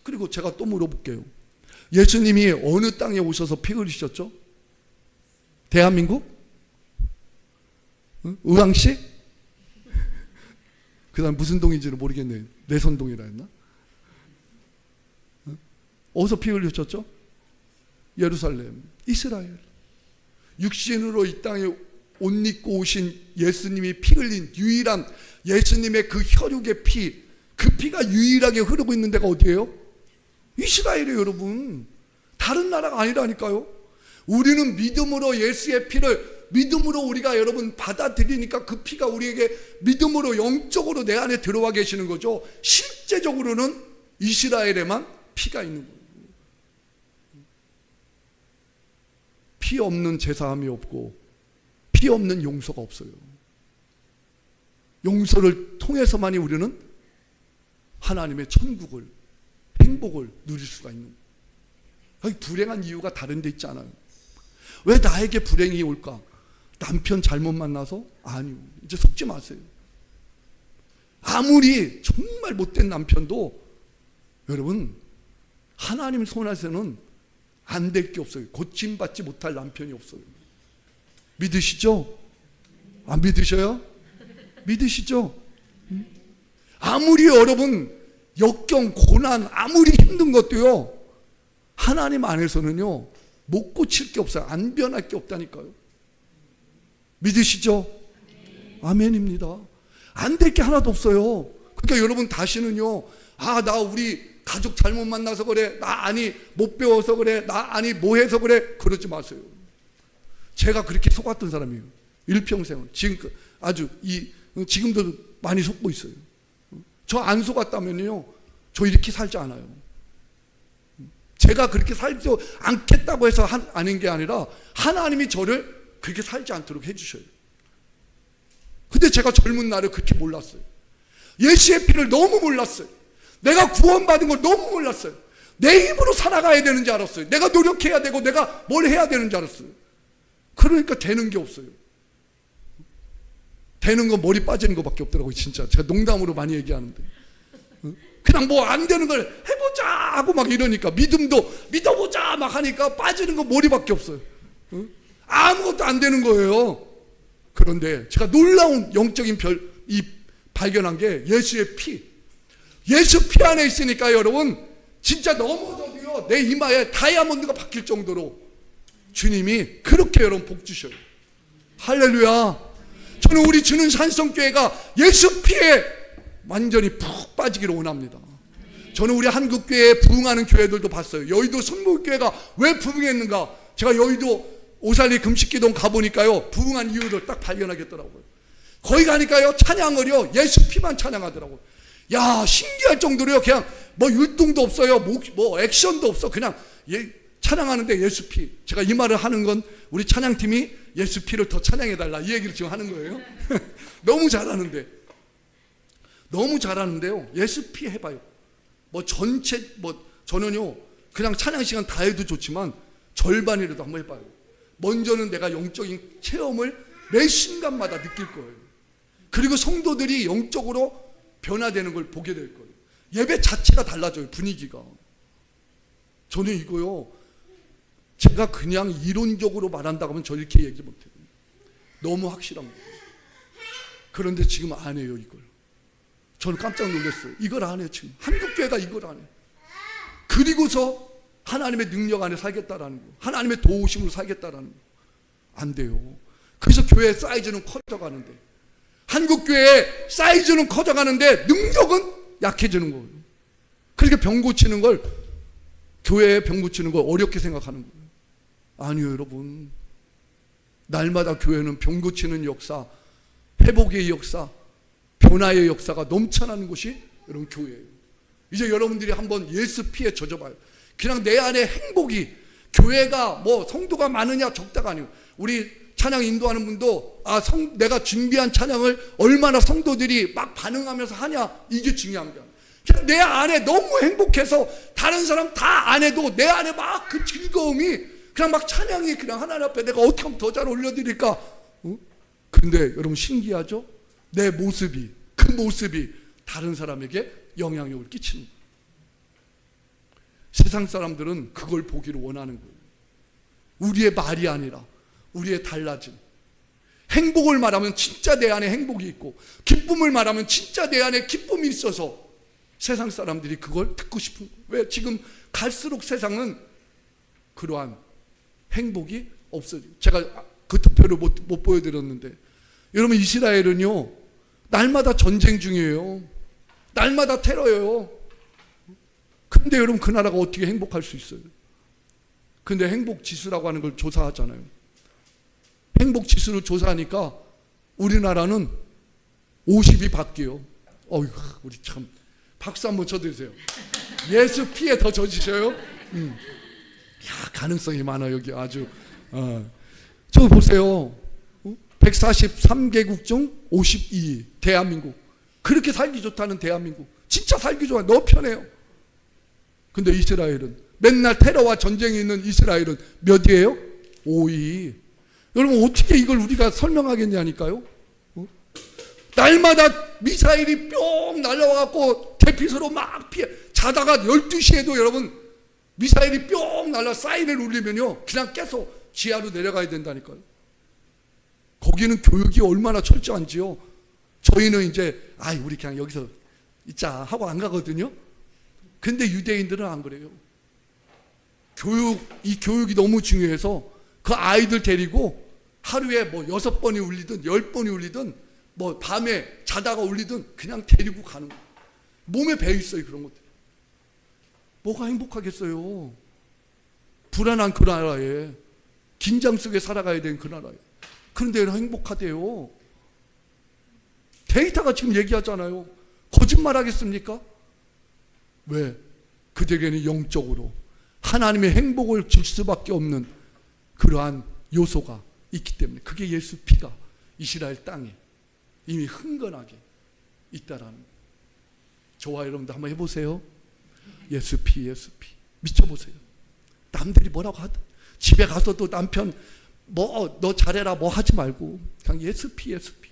그리고 제가 또 물어볼게요. 예수님이 어느 땅에 오셔서 피 흘리셨죠? 대한민국? 응? 의왕시? 그 다음 무슨 동인지는 모르겠네요. 내선동이라 했나? 응? 어디서 피 흘리셨죠? 예루살렘, 이스라엘. 육신으로 이 땅에 옷 입고 오신 예수님이 피 흘린 유일한 예수님의 그 혈육의 피, 그 피가 유일하게 흐르고 있는 데가 어디예요? 이스라엘이에요, 여러분. 다른 나라가 아니라니까요. 우리는 믿음으로 예수의 피를 믿음으로 우리가 여러분 받아들이니까 그 피가 우리에게 믿음으로 영적으로 내 안에 들어와 계시는 거죠. 실제적으로는 이스라엘에만 피가 있는 거예요. 피 없는 제사함이 없고 피 없는 용서가 없어요. 용서를 통해서만이 우리는 하나님의 천국을, 행복을 누릴 수가 있는 거예요. 불행한 이유가 다른 데 있지 않아요. 왜 나에게 불행이 올까? 남편 잘못 만나서? 아니요. 이제 속지 마세요. 아무리 정말 못된 남편도 여러분 하나님 손에서는 안 될 게 없어요. 고침받지 못할 남편이 없어요. 믿으시죠? 안 믿으셔요? 믿으시죠? 아무리 여러분 역경, 고난, 아무리 힘든 것도요 하나님 안에서는요 못 고칠 게 없어요. 안 변할 게 없다니까요. 믿으시죠? 아멘입니다. 안 될 게 하나도 없어요. 그러니까 여러분 다시는요 나 우리 가족 잘못 만나서 그래, 나 아니 못 배워서 그래, 나 아니 뭐 해서 그래, 그러지 마세요. 제가 그렇게 속았던 사람이에요. 일평생을. 지금 아주 지금도 많이 속고 있어요. 저 안 속았다면요 저 이렇게 살지 않아요. 제가 그렇게 살지 않겠다고 해서 아닌 게 아니라 하나님이 저를 그렇게 살지 않도록 해주셔요. 근데 제가 젊은 날에 그렇게 몰랐어요. 예수의 피를 너무 몰랐어요. 내가 구원받은 걸 너무 몰랐어요. 내 힘으로 살아가야 되는 줄 알았어요. 내가 노력해야 되고 내가 뭘 해야 되는 줄 알았어요. 그러니까 되는 게 없어요. 되는 건 머리 빠지는 것밖에 없더라고요. 진짜 제가 농담으로 많이 얘기하는데 그냥 뭐 안 되는 걸 해보자 하고 막 이러니까 믿음도 믿어보자 막 하니까 빠지는 건 머리밖에 없어요. 아무것도 안 되는 거예요. 그런데 제가 놀라운 영적인 발견한 게 예수의 피. 예수 피 안에 있으니까 여러분 진짜 넘어져도요 내 이마에 다이아몬드가 박힐 정도로 주님이 그렇게 여러분 복 주셔요. 할렐루야. 저는 우리 주는 산성교회가 예수 피에 완전히 푹 빠지기를 원합니다. 저는 우리 한국교회에 부흥하는 교회들도 봤어요. 여의도 성목교회가 왜 부흥했는가? 제가 여의도 오살리 금식기동 가보니까요 부흥한 이유를 딱 발견하겠더라고요. 거기 가니까요 찬양을요 예수 피만 찬양하더라고요. 야 신기할 정도로요 그냥 뭐 율동도 없어요. 뭐 액션도 없어. 그냥 찬양하는데 예수 피. 제가 이 말을 하는 건 우리 찬양팀이 예수 피를 더 찬양해달라 이 얘기를 지금 하는 거예요. 너무 잘하는데요 예수 피 해봐요. 저는요 그냥 찬양 시간 다 해도 좋지만 절반이라도 한번 해봐요. 먼저는 내가 영적인 체험을 매 순간마다 느낄 거예요. 그리고 성도들이 영적으로 변화되는 걸 보게 될 거예요. 예배 자체가 달라져요. 분위기가. 저는 이거요 제가 그냥 이론적으로 말한다고 하면 저 이렇게 얘기 못해요. 너무 확실합니다. 그런데 지금 안 해요 이걸. 저는 깜짝 놀랐어요. 이걸 안 해요 지금. 한국교회가 이걸 안 해요. 그리고서 하나님의 능력 안에 살겠다라는 거, 하나님의 도우심으로 살겠다라는 거. 안 돼요. 그래서 교회의 사이즈는 커져가는데 한국교회의 사이즈는 커져가는데 능력은 약해지는 거예요. 그러니까 병 고치는 걸 교회에 병 고치는 걸 어렵게 생각하는 거예요. 아니요 여러분. 날마다 교회는 병 고치는 역사, 회복의 역사, 변화의 역사가 넘쳐나는 곳이 여러분 교회예요. 이제 여러분들이 한번 예수 피에 젖어봐요. 그냥 내 안에 행복이 교회가 뭐 성도가 많으냐 적다가 아니에요. 우리 찬양 인도하는 분도 내가 준비한 찬양을 얼마나 성도들이 막 반응하면서 하냐, 이게 중요한 거야. 그냥 내 안에 너무 행복해서 다른 사람 다 안 해도 내 안에 막 그 즐거움이 그냥 막 찬양이 그냥 하나님 앞에 내가 어떻게 하면 더 잘 올려드릴까. 그런데 여러분 신기하죠? 내 모습이, 그 모습이 다른 사람에게 영향력을 끼치는 거예요. 세상 사람들은 그걸 보기를 원하는 거예요. 우리의 말이 아니라 우리의 달라짐. 행복을 말하면 진짜 내 안에 행복이 있고, 기쁨을 말하면 진짜 내 안에 기쁨이 있어서 세상 사람들이 그걸 듣고 싶은 거예요. 왜? 지금 갈수록 세상은 그러한 행복이 없어지고, 제가 그 투표를 못 보여드렸는데, 여러분 이스라엘은요 날마다 전쟁 중이에요. 날마다 테러예요. 근데 여러분 그 나라가 어떻게 행복할 수 있어요? 근데 행복지수라고 하는 걸 조사하잖아요. 행복지수를 조사하니까 우리나라는 50이 바뀌어요. 어휴, 우리 참 박수 한번 쳐드리세요. 예수 피에 더 젖으셔요. 야, 가능성이 많아 여기 아주. 저 보세요. 143개국 중 52 대한민국. 그렇게 살기 좋다는 대한민국. 진짜 살기 좋아. 너무 편해요. 근데 이스라엘은 맨날 테러와 전쟁이 있는 이스라엘은 몇이에요? 5위. 여러분 어떻게 이걸 우리가 설명하겠냐니까요. 날마다 미사일이 뿅 날라와갖고 대피소로 막 피해. 자다가 12시에도 여러분 미사일이 뿅 날라 사이렌을 울리면요 그냥 깨서 지하로 내려가야 된다니까요. 거기는 교육이 얼마나 철저한지요. 저희는 이제 우리 그냥 여기서 있자 하고 안 가거든요. 근데 유대인들은 안 그래요. 이 교육이 너무 중요해서 그 아이들 데리고 하루에 뭐 6번이 울리든 10번이 울리든 뭐 밤에 자다가 울리든 그냥 데리고 가는 거예요. 몸에 배 있어요 그런 것들. 뭐가 행복하겠어요. 불안한 그 나라에, 긴장 속에 살아가야 되는 그 나라에. 그런데 행복하대요. 데이터가 지금 얘기하잖아요. 거짓말 하겠습니까? 왜? 그들에게는 영적으로 하나님의 행복을 줄 수밖에 없는 그러한 요소가 있기 때문에, 그게 예수 피가 이스라엘 땅에 이미 흥건하게 있다라는 거예요. 저와 여러분도 한번 해보세요. 예수 피, 예수 피. 미쳐보세요. 남들이 뭐라고 하든 집에 가서도 남편 너 잘해라 뭐 하지 말고 그냥 예수 피, 예수 피.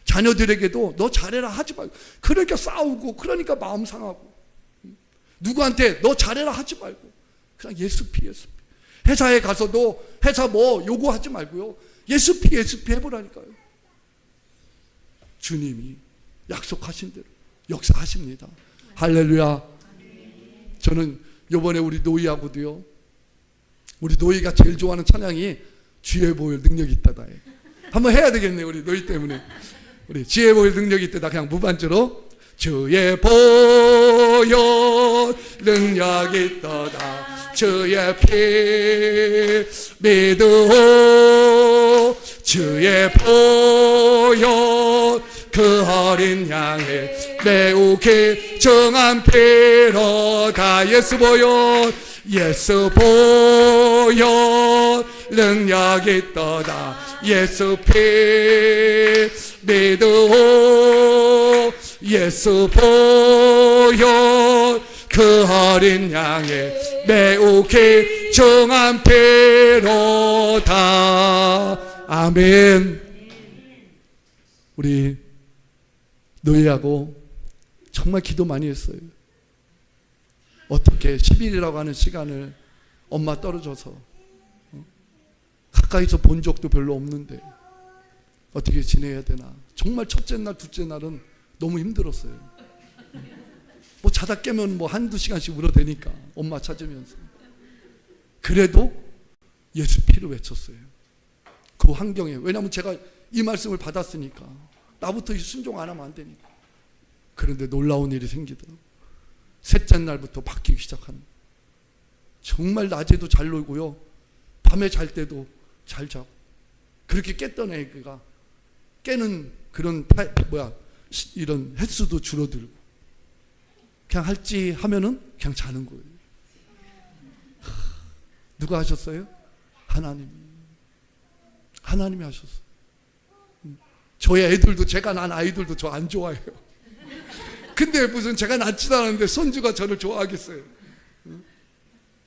자녀들에게도 너 잘해라 하지 말고, 그러니까 싸우고, 그러니까 마음 상하고, 누구한테 너 잘해라 하지 말고 그냥 예수 피, 예수 피. 회사에 가서도 회사 뭐 요구하지 말고요 예수 피, 예수 피 해보라니까요. 주님이 약속하신 대로 역사하십니다. 할렐루야. 저는 요번에 우리 노이하고도요, 우리 노이가 제일 좋아하는 찬양이 주의 보혈 능력이 있다다. 한번 해야 되겠네 우리 노이 때문에. 우리 주의 보혈 능력이 있다다 그냥 무반주로 주의 보혈 능력이 있다다 주의 피 믿으오 주의 보혈 그 어린 양의 매우 귀중한 피로다. 예수 보혈 예수 보혈 능력이 있도다. 예수 피 믿으오 예수 보혈 그 어린 양의 매우 귀중한 피로다. 아멘. 우리 노예하고 정말 기도 많이 했어요. 어떻게 10일이라고 하는 시간을 엄마 떨어져서 가까이서 본 적도 별로 없는데 어떻게 지내야 되나. 정말 첫째 날 둘째 날은 너무 힘들었어요. 뭐 자다 깨면 뭐 한두 시간씩 울어대니까 엄마 찾으면서. 그래도 예수 피를 외쳤어요. 그 환경에. 왜냐하면 제가 이 말씀을 받았으니까 나부터 순종 안 하면 안 되니까. 그런데 놀라운 일이 생기더라고요. 셋째 날부터 바뀌기 시작하는. 정말 낮에도 잘 놀고요, 밤에 잘 때도 잘 자고. 그렇게 깼던 애가 깨는 그런 이런 횟수도 줄어들고, 그냥 할지 하면은 그냥 자는 거예요. 누가 하셨어요? 하나님. 하나님이 하셨어요. 저의 애들도, 제가 낳은 아이들도 저 안 좋아해요. 근데 무슨 제가 낳지도 않았는데 손주가 저를 좋아하겠어요.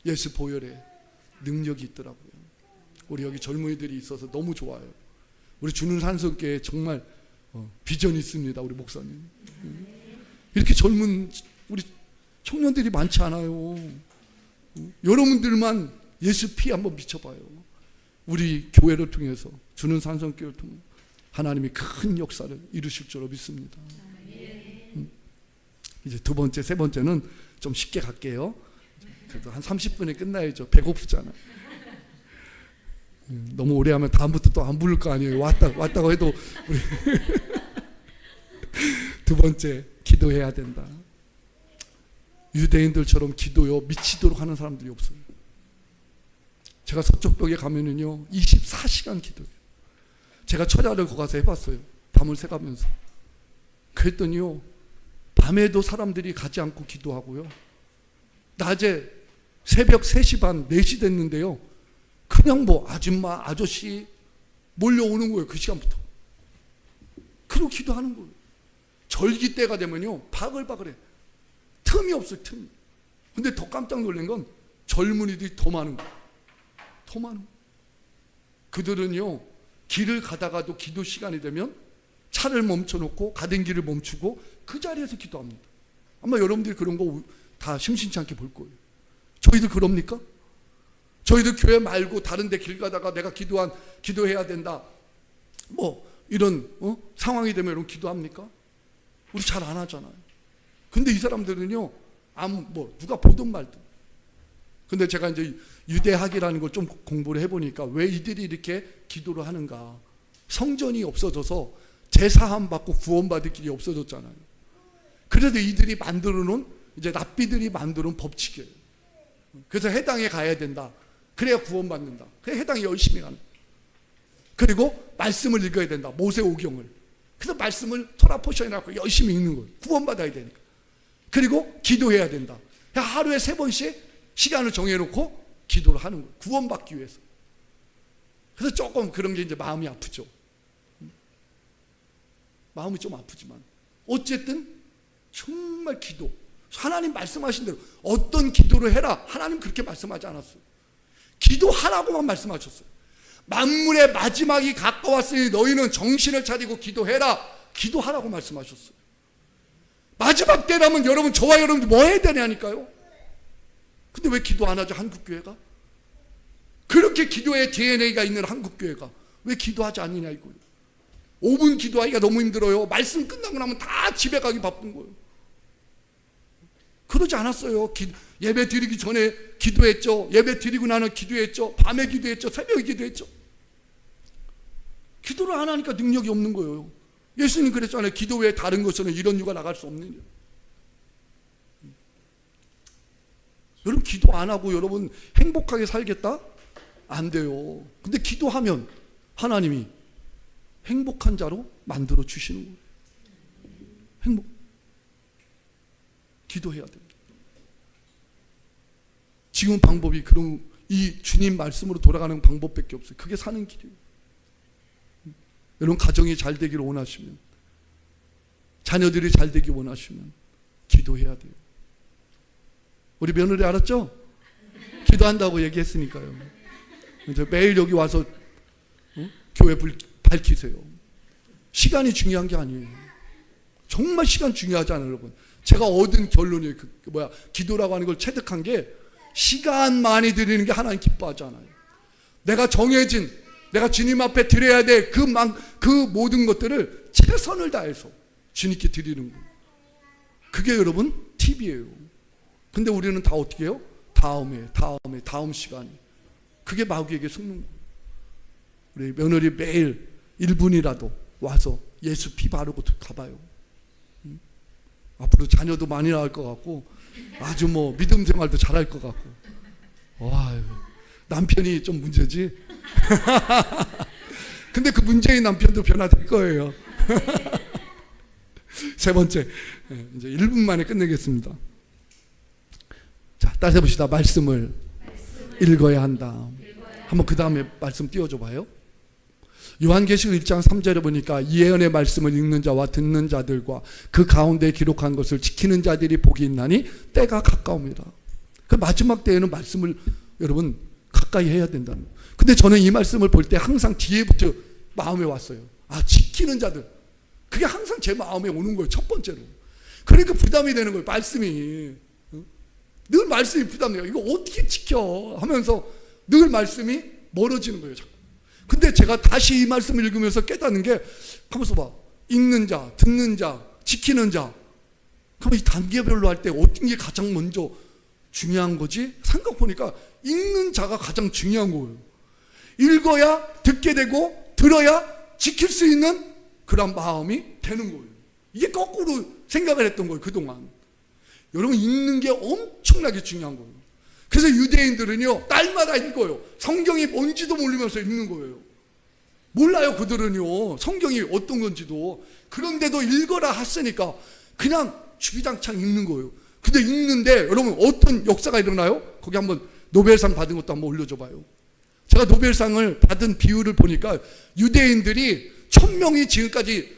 예수 보혈에 능력이 있더라고요. 우리 여기 젊은이들이 있어서 너무 좋아요. 우리 주는 산성교회 정말 비전이 있습니다. 우리 목사님. 이렇게 젊은 우리 청년들이 많지 않아요. 여러분들만 예수 피 한번 미쳐봐요. 우리 교회를 통해서, 주는 산성교회를 통해 하나님이 큰 역사를 이루실 줄로 믿습니다. 이제 두 번째, 세 번째는 좀 쉽게 갈게요. 그래도 한 30분에 끝나야죠. 배고프잖아. 너무 오래 하면 다음부터 또 안 부를 거 아니에요. 왔다고 해도 우리 두 번째, 기도해야 된다. 유대인들처럼 기도요 미치도록 하는 사람들이 없어요. 제가 서쪽벽에 가면은요 24시간 기도해요. 제가 철야를 거기 가서 해봤어요. 밤을 새가면서. 그랬더니요 밤에도 사람들이 가지 않고 기도하고요, 낮에 새벽 3시 반 4시 됐는데요 그냥 뭐 아줌마 아저씨 몰려오는 거예요. 그 시간부터. 그리고 기도하는 거예요. 절기 때가 되면요 바글바글해. 틈이 없어요. 틈이. 근데 더 깜짝 놀란 건 젊은이들이 더 많은 거예요. 더 많은 거예요. 그들은요 길을 가다가도 기도 시간이 되면 차를 멈춰놓고 가던 길을 멈추고 그 자리에서 기도합니다. 아마 여러분들이 그런 거 다 심심치 않게 볼 거예요. 저희들 그럽니까? 저희들 교회 말고 다른 데 길 가다가 내가 기도해야 된다 뭐 이런 상황이 되면 여러분 기도합니까? 우리 잘 안 하잖아요. 근데 이 사람들은요 누가 보든 말든. 근데 제가 이제 유대학이라는 걸 좀 공부를 해보니까 왜 이들이 이렇게 기도를 하는가. 성전이 없어져서 제사함 받고 구원받을 길이 없어졌잖아요. 그래도 이들이 만들어 놓은 이제 랍비들이 만들어 놓은 법칙이에요. 그래서 해당에 가야 된다. 그래야 구원받는다. 그래야 해당에 열심히 가는. 그리고 말씀을 읽어야 된다. 모세오경을. 그래서 말씀을 토라 포션이라고 열심히 읽는 거예요. 구원받아야 되니까. 그리고 기도해야 된다. 하루에 3번씩 시간을 정해놓고 기도를 하는 거예요. 구원받기 위해서. 그래서 조금 그런 게 이제 마음이 아프죠. 마음이 좀 아프지만 어쨌든 정말 기도, 하나님 말씀하신 대로 어떤 기도를 해라, 하나님 그렇게 말씀하지 않았어요. 기도하라고만 말씀하셨어요. 만물의 마지막이 가까웠으니 너희는 정신을 차리고 기도해라, 기도하라고 말씀하셨어요. 마지막 때라면 여러분, 저와 여러분들 뭐 해야 되냐니까요. 근데 왜 기도 안 하죠? 한국교회가 그렇게 기도의 DNA가 있는 한국교회가 왜 기도하지 않느냐 이거예요. 5분 기도하기가 너무 힘들어요. 말씀 끝나고 나면 다 집에 가기 바쁜 거예요. 그러지 않았어요. 예배 드리기 전에 기도했죠. 예배 드리고 나는 기도했죠. 밤에 기도했죠. 새벽에 기도했죠. 기도를 안 하니까 능력이 없는 거예요. 예수님 그랬잖아요. 기도 외에 다른 것으로는 이런 유가 나갈 수 없느냐. 여러분 기도 안 하고 여러분 행복하게 살겠다? 안 돼요. 근데 기도하면 하나님이 행복한 자로 만들어 주시는 거예요. 행복. 기도해야 됩니다. 지금 방법이 이 주님 말씀으로 돌아가는 방법밖에 없어요. 그게 사는 길이에요. 여러분 가정이 잘 되기를 원하시면, 자녀들이 잘 되기 원하시면 기도해야 돼요. 우리 며느리 알았죠? 기도한다고 얘기했으니까요. 이제 매일 여기 와서 교회 불 밝히세요. 시간이 중요한 게 아니에요. 정말 시간 중요하잖아요, 여러분. 제가 얻은 결론이 기도라고 하는 걸 체득한 게, 시간 많이 드리는 게 하나님 기뻐하잖아요. 내가 정해진, 내가 주님 앞에 드려야 될 그 모든 것들을 최선을 다해서 주님께 드리는 거예요. 그게 여러분 팁이에요. 근데 우리는 다 어떻게 해요? 다음 시간이. 그게 마귀에게 속는 거예요. 우리 며느리 매일 1분이라도 와서 예수 피 바르고 가봐요. 앞으로 자녀도 많이 낳을 것 같고, 아주 믿음 생활도 잘할 것 같고. 와, 남편이 좀 문제지. 근데 그 문제인 남편도 변화될 거예요. 세 번째, 이제 1분 만에 끝내겠습니다. 자, 따라해 봅시다. 말씀을 읽어야 한다. 한번 그 다음에 말씀 띄워줘 봐요. 요한계시록 1장 3절에 보니까 예언의 말씀을 읽는 자와 듣는 자들과 그 가운데 기록한 것을 지키는 자들이 복이 있나니 때가 가까웁니다. 그 마지막 때에는 말씀을 여러분 가까이 해야 된다는 거예요. 근데 저는 이 말씀을 볼 때 항상 뒤에부터 마음에 왔어요. 아, 지키는 자들. 그게 항상 제 마음에 오는 거예요. 첫 번째로. 그러니까 부담이 되는 거예요. 말씀이. 늘 말씀이 부담돼요. 이거 어떻게 지켜? 하면서 늘 말씀이 멀어지는 거예요. 자꾸. 근데 제가 다시 이 말씀을 읽으면서 깨닫는 게, 가만있어 봐. 읽는 자, 듣는 자, 지키는 자. 그럼 이 단계별로 할 때 어떤 게 가장 먼저 중요한 거지? 생각해보니까 읽는 자가 가장 중요한 거예요. 읽어야 듣게 되고 들어야 지킬 수 있는 그런 마음이 되는 거예요. 이게 거꾸로 생각을 했던 거예요, 그동안. 여러분, 읽는 게 엄청나게 중요한 거예요. 그래서 유대인들은요, 날마다 읽어요. 성경이 뭔지도 모르면서 읽는 거예요. 몰라요, 그들은요. 성경이 어떤 건지도. 그런데도 읽어라 했으니까 그냥 주기장창 읽는 거예요. 근데 읽는데 여러분 어떤 역사가 일어나요? 거기 한번 노벨상 받은 것도 한번 올려줘 봐요. 제가 노벨상을 받은 비율을 보니까 유대인들이 1000명이 지금까지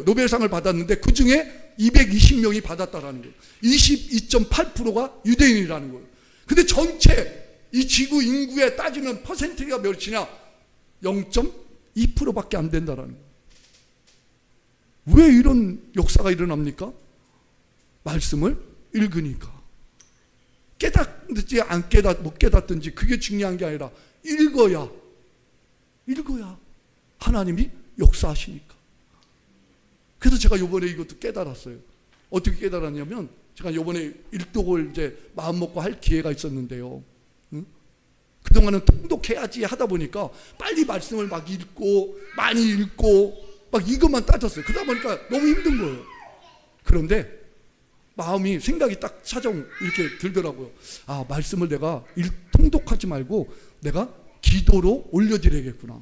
노벨상을 받았는데 그 중에 220명이 받았다라는 거예요. 22.8%가 유대인이라는 거예요. 근데 전체 이 지구 인구에 따지면 퍼센트가 몇이냐? 0.2%밖에 안 된다라는 거예요. 왜 이런 역사가 일어납니까? 말씀을 읽으니까. 깨닫든지 못 깨닫든지 그게 중요한 게 아니라 읽어야 하나님이 역사하시니까. 그래서 제가 요번에 이것도 깨달았어요. 어떻게 깨달았냐면, 제가 요번에 일독을 이제 마음먹고 할 기회가 있었는데요. 그동안은 통독해야지 하다 보니까 빨리 말씀을 막 읽고 많이 읽고 막 이것만 따졌어요. 그러다 보니까 너무 힘든 거예요. 그런데 마음이, 생각이 딱 이렇게 들더라고요. 아, 말씀을 내가 통독하지 말고 내가 기도로 올려드려야겠구나.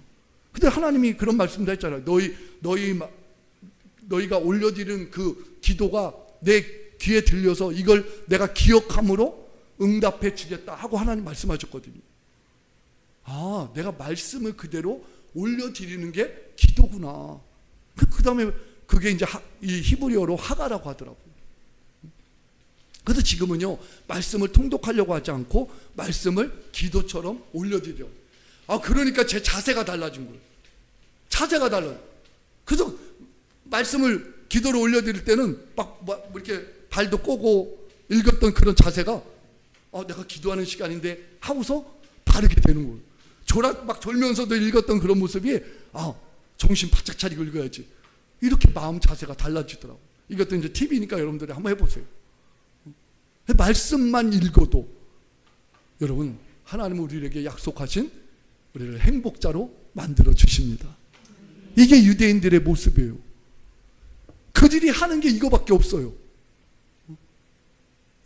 근데 하나님이 그런 말씀도 했잖아요. 너희가 올려드리는 그 기도가 내 귀에 들려서 이걸 내가 기억함으로 응답해 주겠다 하고 하나님 말씀하셨거든요. 아, 내가 말씀을 그대로 올려드리는 게 기도구나. 그 다음에 그게 이제 이 히브리어로 하가라고 하더라고요. 그래서 지금은요, 말씀을 통독하려고 하지 않고 말씀을 기도처럼 올려드려. 아, 그러니까 제 자세가 달라진 거예요. 자세가 달라요. 그래서 말씀을 기도로 올려드릴 때는 막 이렇게 발도 꼬고 읽었던 그런 자세가, 내가 기도하는 시간인데 하고서 바르게 되는 거예요. 막 졸면서도 읽었던 그런 모습이, 정신 바짝 차리고 읽어야지. 이렇게 마음 자세가 달라지더라고요. 이것도 이제 팁이니까 여러분들이 한번 해보세요. 말씀만 읽어도 여러분, 하나님은 우리에게 약속하신 우리를 행복자로 만들어 주십니다. 이게 유대인들의 모습이에요. 그들이 하는 게 이거밖에 없어요.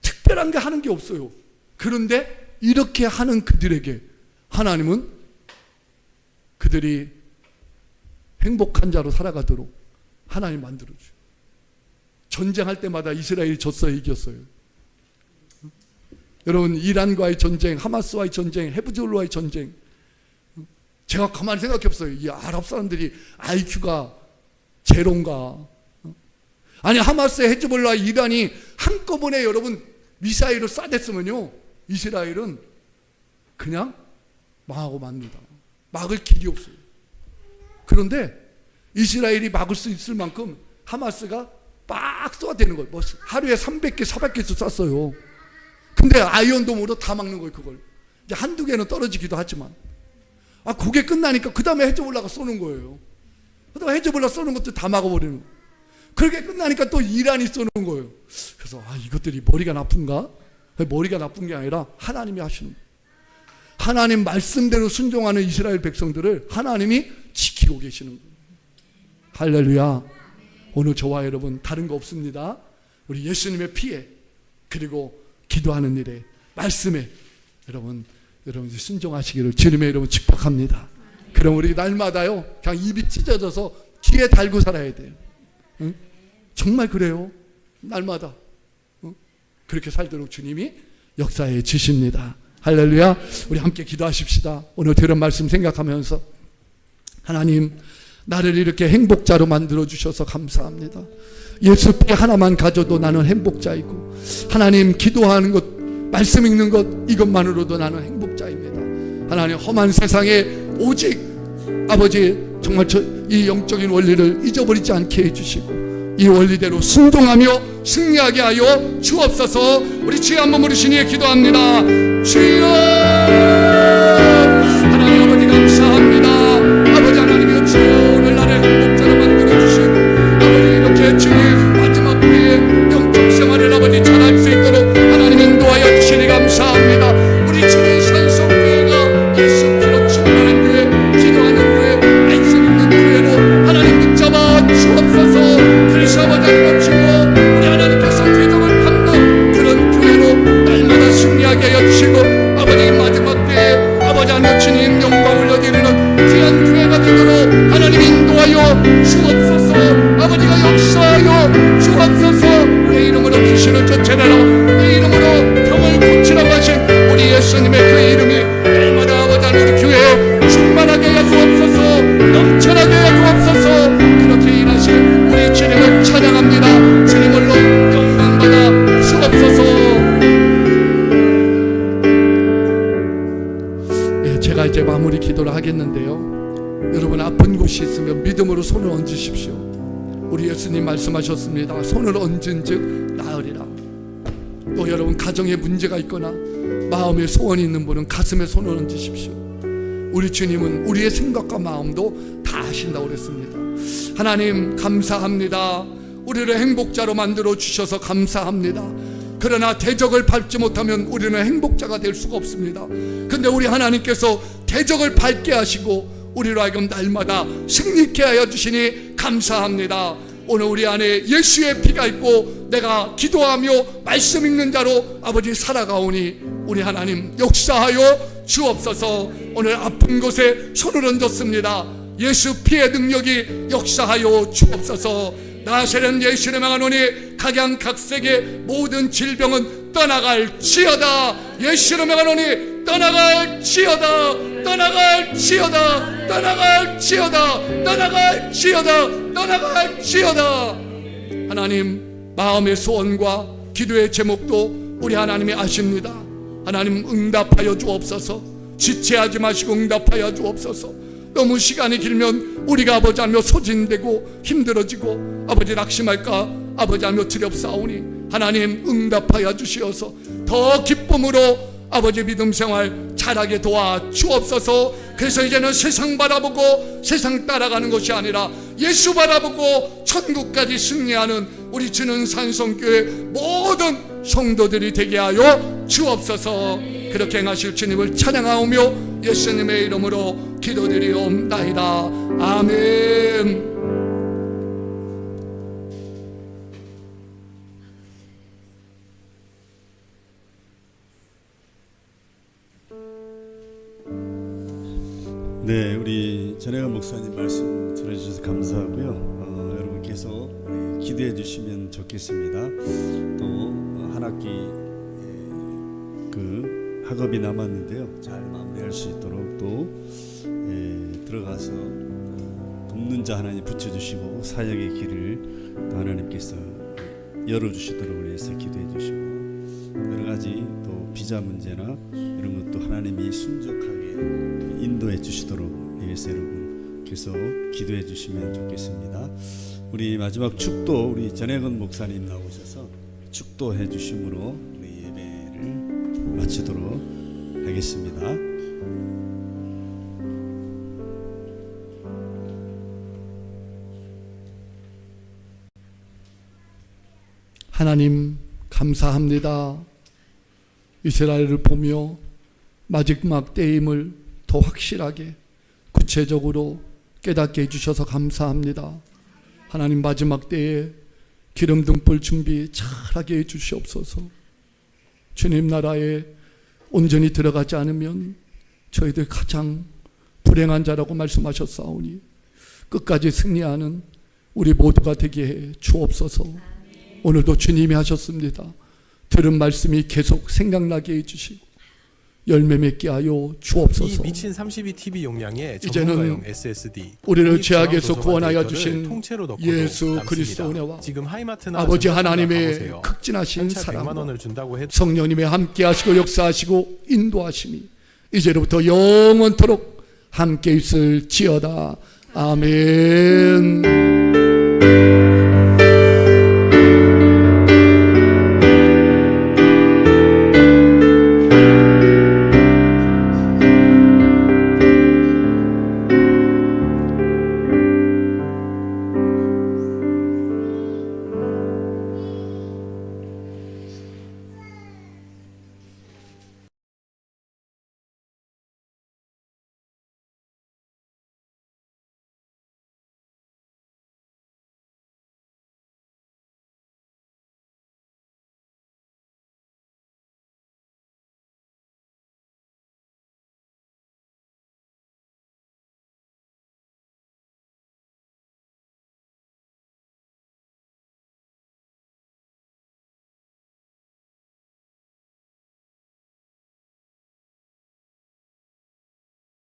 특별한 게 하는 게 없어요. 그런데 이렇게 하는 그들에게 하나님은 그들이 행복한 자로 살아가도록 하나님 만들어줘요. 전쟁할 때마다 이스라엘이 졌어요, 이겼어요? 여러분, 이란과의 전쟁, 하마스와의 전쟁, 헤브졸로와의 전쟁. 제가 가만히 생각해봤어요. 이 아랍 사람들이 IQ가 제로인가? 아니, 하마스, 헤즈볼라, 이란이 한꺼번에 여러분 미사일을 쏴댔으면요, 이스라엘은 그냥 망하고 맙니다. 막을 길이 없어요. 그런데 이스라엘이 막을 수 있을 만큼 하마스가 막 쏘아대는 거예요. 하루에 300개, 400개씩 쐈어요. 근데 아이언돔으로 다 막는 거예요, 그걸. 이제 한두 개는 떨어지기도 하지만. 그게 끝나니까 그 다음에 헤즈볼라가 쏘는 거예요. 그 다음에 헤즈볼라 쏘는 것도 다 막아버리는 거예요. 그렇게 끝나니까 또 이란이 쏘는 거예요. 그래서 이것들이 머리가 나쁜가? 머리가 나쁜 게 아니라 하나님이 하시는 거예요. 하나님 말씀대로 순종하는 이스라엘 백성들을 하나님이 지키고 계시는 거예요. 할렐루야. 오늘 저와 여러분 다른 거 없습니다. 우리 예수님의 피에, 그리고 기도하는 일에, 말씀에 여러분 순종하시기를 주님의 이름으로 축복합니다. 그럼 우리 날마다요, 그냥 입이 찢어져서 귀에 달고 살아야 돼요. 응? 정말 그래요. 날마다 그렇게 살도록 주님이 역사해 주십니다. 할렐루야. 우리 함께 기도하십시다. 오늘 들은 말씀 생각하면서 하나님, 나를 이렇게 행복자로 만들어 주셔서 감사합니다. 예수 피 하나만 가져도 나는 행복자이고, 하나님 기도하는 것, 말씀 읽는 것, 이것만으로도 나는 행복자입니다. 하나님, 험한 세상에 오직 아버지 정말 이 영적인 원리를 잊어버리지 않게 해주시고 이 원리대로 순종하며 승리하게 하여 주옵소서. 우리 주여 한번 부르시니 기도합니다. 주여, 하나님 아버지 감사합니다. 아버지 하나님이여, 주여 오늘 나를 행복자로 만들어주시고 아버지 이렇게 주님 마지막 때에 영적 생활을 아버지 잘할 수 있도록 하나님 인도하여 주시니 감사합니다. 우리 주님 산성교회가 예수 피로 충만한 교회, 기도하는 교회, 말씀 있는 교회로 하나님 붙잡아 주옵소서. 그래서 아버지 하나님 주여, 우리 하나님께서 대적을 밟는 그런 교회로 날마다 승리하게 하여 주시고 아버지 마지막 때에 아버지 하나님 주님 영광 올려드리는 귀한 교회가 되도록 하나님 인도하여 주옵소서. 아버지가 역사하여 주옵소서. 내 이름으로 귀신을 쫓아내라, 내 이름으로 병을 고치라고 하신 우리 예수님의 그 이름이 날마다 아버지 하나님 교회에 충만하게 하여 주옵소서. 넘쳐나게 하여 주옵소서. 그렇게 일하신 우리 주님을 찬양합니다. 주님을로 영광받아 주옵소서. 제가 이제 마무리 기도를 하겠는데요, 여러분 아픈 곳이 있으면 믿음으로 손을 얹으십시오. 우리 예수님 말씀하셨습니다. 손을 얹은 즉 나으리라. 또 여러분 가정에 문제가 있거나 마음에 소원이 있는 분은 가슴에 손을 얹으십시오. 우리 주님은 우리의 생각과 마음도 다 아신다고 그랬습니다. 하나님 감사합니다. 우리를 행복자로 만들어 주셔서 감사합니다. 그러나 대적을 밟지 못하면 우리는 행복자가 될 수가 없습니다. 근데 우리 하나님께서 대적을 밟게 하시고 우리로 하여금 날마다 승리케 하여 주시니 감사합니다. 오늘 우리 안에 예수의 피가 있고 내가 기도하며 말씀 읽는 자로 아버지 살아가오니 우리 하나님 역사하여 주옵소서. 오늘 아픈 곳에 손을 얹었습니다. 예수 피의 능력이 역사하여 주옵소서. 나세는 예수를 명하노니 각양각색의 모든 질병은 떠나갈지어다. 예수를 명하노니 떠나갈지어다. 떠나갈지어다. 떠나갈지어다. 떠나갈지어다. 떠나갈지어다. 하나님 마음의 소원과 기도의 제목도 우리 하나님이 아십니다. 하나님 응답하여 주옵소서. 지체하지 마시고 응답하여 주옵소서. 너무 시간이 길면 우리가 아버지 하며 소진되고 힘들어지고 아버지 낙심할까 아버지 하며 두렵사오니 하나님 응답하여 주시어서 더 기쁨으로 아버지 믿음 생활 잘하게 도와 주옵소서. 그래서 이제는 세상 바라보고 세상 따라가는 것이 아니라 예수 바라보고 천국까지 승리하는 우리 주는 산성교회 모든 성도들이 되게 하여 주옵소서. 그렇게 행하실 주님을 찬양하오며 예수님의 이름으로 기도드리옵나이다. 아멘. 네, 우리 전혜건 목사님 말씀 들어주셔서 감사하고요. 여러분 계속 기도해 주시면 좋겠습니다. 또 한 학기 그 학업이 남았는데요, 잘 마무리할 수 있도록 또 들어가서 돕는 자 하나님 붙여주시고 사역의 길을 또 하나님께서 열어주시도록 위해서 기도해 주시고 여러 가지 또 비자 문제나 이런 것도 하나님이 순적하게 인도해 주시도록 위해서 여러분 계속 기도해 주시면 좋겠습니다. 우리 마지막 축도 우리 전혜건 목사님 나오셔서 축도해 주심으로 우리 예배를 마치도록 하겠습니다. 하나님 감사합니다. 이스라엘을 보며 마지막 때임을 더 확실하게 구체적으로 깨닫게 해주셔서 감사합니다. 하나님 마지막 때에 기름 등불 준비 잘하게 해주시옵소서. 주님 나라에 온전히 들어가지 않으면 저희들 가장 불행한 자라고 말씀하셨사오니 끝까지 승리하는 우리 모두가 되게 해 주옵소서. 오늘도 주님이 하셨습니다. 들은 말씀이 계속 생각나게 해주시고 열매 맺게 하여 이 주옵소서. 미친 32TB 용량의 이제는 전문가용 SSD 우리를 독립 죄악에서 중앙 구원하여 도서관 주신 데이터를 통째로 넣고도 예수 남습니다. 그리스도 은혜와 지금 하이마트나 아버지 전자상가 하나님의 가보세요. 극진하신 한차 100만 사랑과 원을 준다고 해도 성령님의 함께하시고 역사하시고 인도하심이 이제로부터 영원토록 함께 있을지어다. 아멘.